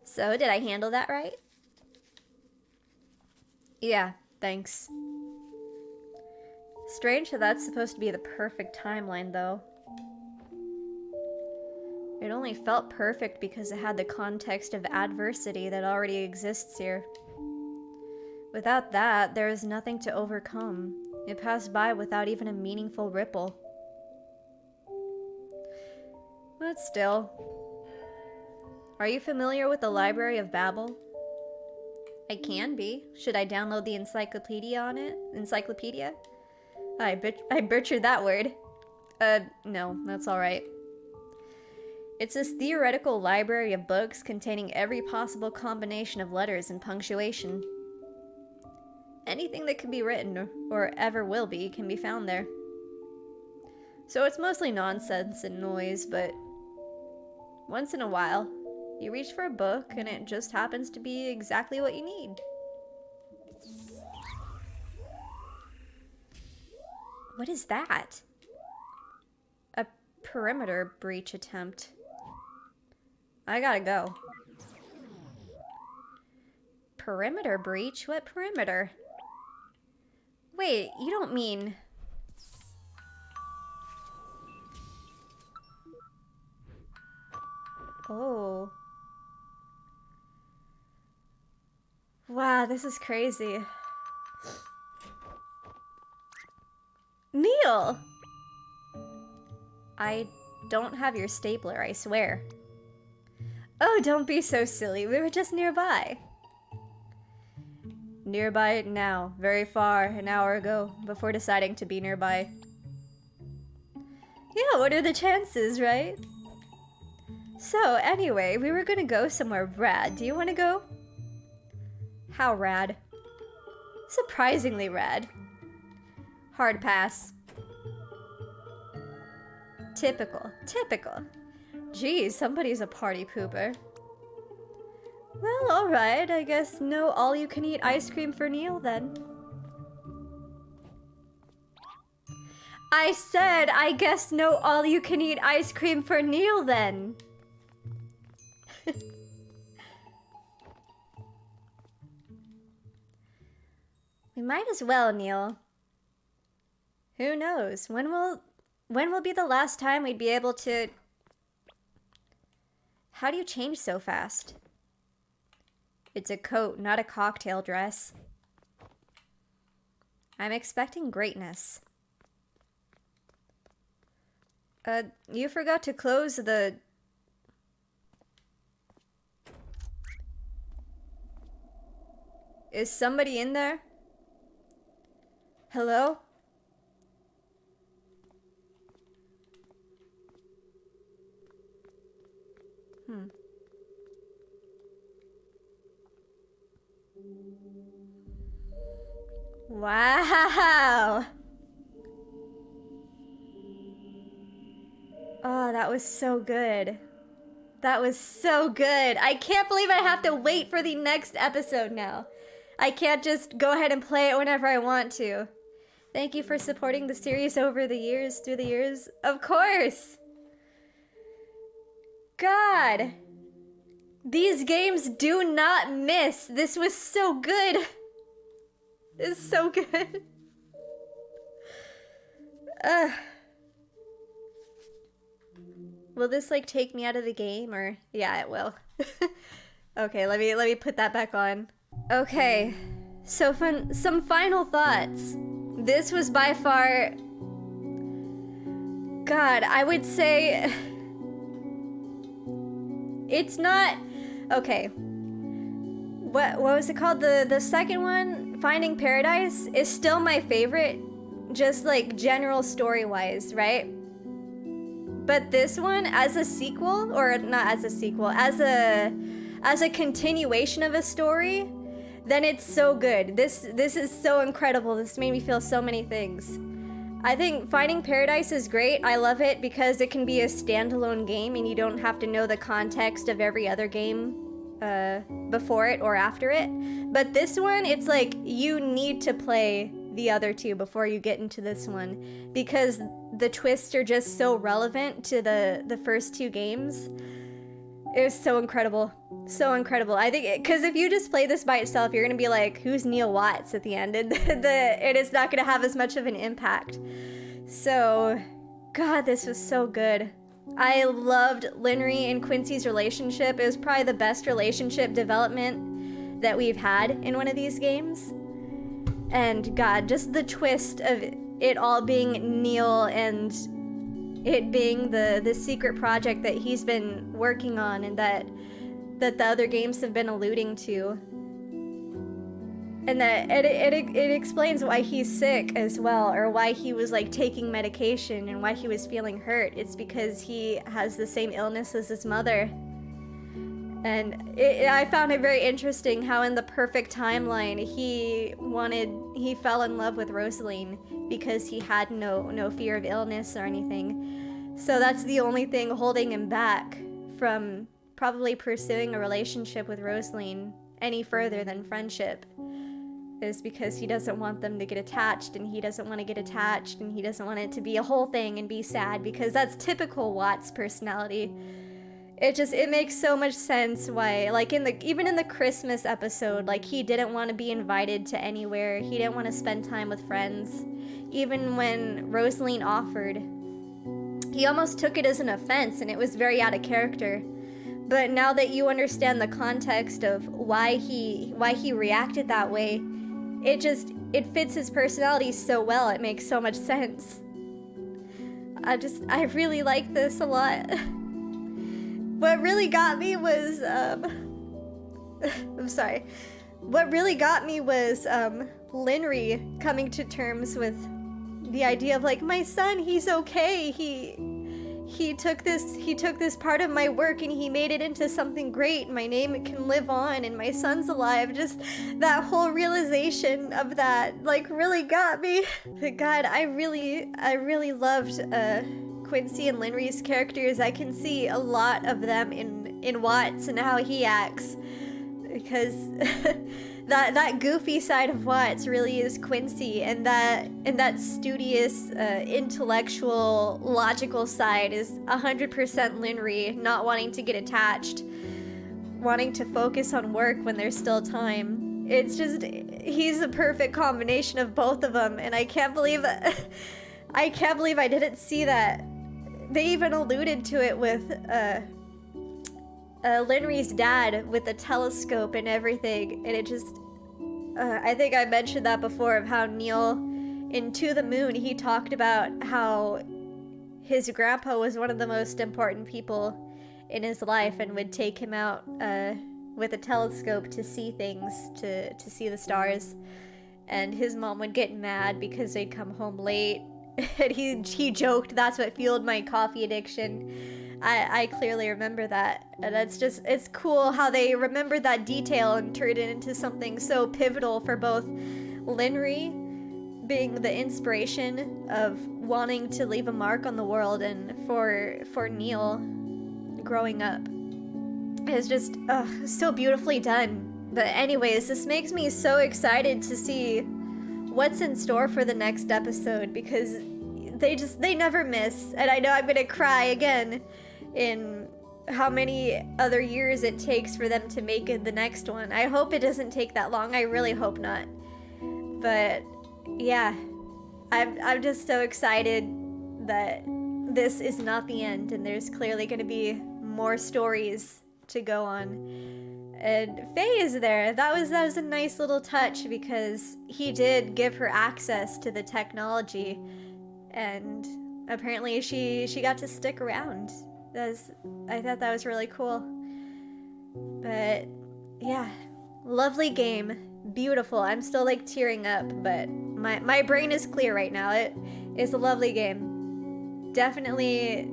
So, did I handle that right? Yeah, thanks. Strange that that's supposed to be the perfect timeline, though. It only felt perfect because it had the context of adversity that already exists here. Without that, there is nothing to overcome. It passed by without even a meaningful ripple. But still. Are you familiar with the Library of Babel? I can be. Should I download the encyclopedia on it? Encyclopedia? I butchered that word. No, that's alright. It's this theoretical library of books containing every possible combination of letters and punctuation. Anything that can be written, or ever will be, can be found there. So it's mostly nonsense and noise, but once in a while, you reach for a book and it just happens to be exactly what you need. What is that? A perimeter breach attempt. I gotta go. Perimeter breach? What perimeter? Wait, you don't mean... Oh. Wow, this is crazy. Neil! I don't have your stapler, I swear. Oh, don't be so silly. We were just nearby. Nearby now, very far, an hour ago, before deciding to be nearby. Yeah, what are the chances, right? So, anyway, we were gonna go somewhere rad. Do you wanna go? How rad? Surprisingly rad. Hard pass. Typical. Typical. Geez, somebody's a party pooper. Well, alright, I guess no all-you-can-eat ice cream for Neil, then. I said, I guess no all-you-can-eat ice cream for Neil then. We might as well, Neil. Who knows? When will be the last time we'd be able to... How do you change so fast? It's a coat, not a cocktail dress. I'm expecting greatness. You forgot to close the... Is somebody in there? Hello? Wow! Oh, that was so good. That was so good. I can't believe I have to wait for the next episode now. I can't just go ahead and play it whenever I want to. Thank you for supporting the series over the years, through the years. Of course! God! These games do not miss. This was so good. This is so good. Will this like take me out of the game or yeah, it will. Okay, let me put that back on. Okay. So some final thoughts. This was by far God, I would say it's not okay. What was it called? The second one, Finding Paradise, is still my favorite, just like general story-wise, right? But this one, as a sequel, or not as a sequel, as a continuation of a story, then it's so good. This is so incredible. This made me feel so many things. I think Finding Paradise is great. I love it because it can be a standalone game and you don't have to know the context of every other game before it or after it. But this one, it's like you need to play the other two before you get into this one because the twists are just so relevant to the first two games. It was so incredible. So incredible. I think, because if you just play this by itself, you're going to be like, who's Neil Watts at the end? And it is not going to have as much of an impact. So, God, this was so good. I loved Linry and Quincy's relationship. It was probably the best relationship development that we've had in one of these games. And God, just the twist of it all being Neil and it being the secret project that he's been working on and that the other games have been alluding to. And that it explains why he's sick as well, or why he was like taking medication and why he was feeling hurt. It's because he has the same illness as his mother. And I found it very interesting how in the perfect timeline he fell in love with Rosalene because he had no fear of illness or anything. So that's the only thing holding him back from probably pursuing a relationship with Rosalene any further than friendship, is because he doesn't want them to get attached, and he doesn't want to get attached, and he doesn't want it to be a whole thing and be sad, because that's typical Watts' personality. It makes so much sense why, like even in the Christmas episode, like he didn't want to be invited to anywhere. He didn't want to spend time with friends. Even when Rosalene offered, he almost took it as an offense, and it was very out of character. But now that you understand the context of why he reacted that way, it fits his personality so well. It makes so much sense. I really like this a lot. What really got me was I'm sorry. What really got me was Linry coming to terms with the idea of like, my son, he's okay. He took this part of my work and he made it into something great. My name can live on and my son's alive. Just that whole realization of that like really got me. But God, I really loved Quincy and Linry's characters. I can see a lot of them in Watts and how he acts, because that goofy side of Watts really is Quincy, and that studious, intellectual, logical side is 100% Linry, not wanting to get attached, wanting to focus on work when there's still time. It's just, he's a perfect combination of both of them, and I can't believe I didn't see that. They even alluded to it with Linry's dad with the telescope and everything, and it just, I think I mentioned that before, of how Neil in To the Moon, he talked about how his grandpa was one of the most important people in his life and would take him out with a telescope to see things, to see the stars, and his mom would get mad because they'd come home late, and he joked, "That's what fueled my coffee addiction." I clearly remember that, and it's cool how they remembered that detail and turned it into something so pivotal for both Linry being the inspiration of wanting to leave a mark on the world, and for Neil growing up. It's just so beautifully done. But anyways, this makes me so excited to see what's in store for the next episode, because they never miss, and I know I'm gonna cry again in how many other years it takes for them to make it the next one. I hope it doesn't take that long. I really hope not. But yeah, I'm just so excited that this is not the end, and there's clearly going to be more stories to go on. And Faye is there. That was a nice little touch, because he did give her access to the technology, and apparently she got to stick around. I thought that was really cool. But yeah, lovely game, beautiful. I'm still like tearing up, but my brain is clear right now. It is a lovely game. Definitely,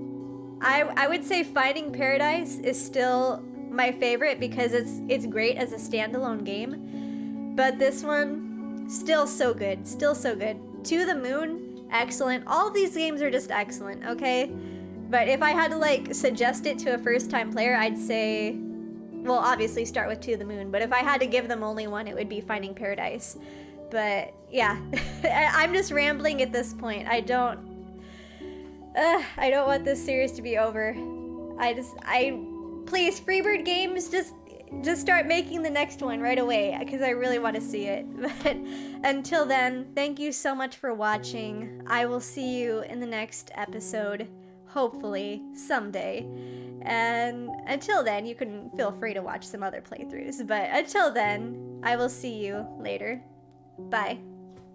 I would say Finding Paradise is still my favorite, because it's great as a standalone game. But this one, still so good, still so good. To the Moon, excellent. All of these games are just excellent, okay? But if I had to like suggest it to a first-time player, I'd say, well, obviously start with To the Moon, but if I had to give them only one, it would be Finding Paradise. But yeah, I'm just rambling at this point. I don't want this series to be over. Please, Freebird Games, just start making the next one right away, because I really want to see it. But until then, thank you so much for watching. I will see you in the next episode, hopefully, someday. And until then, you can feel free to watch some other playthroughs. But until then, I will see you later. Bye.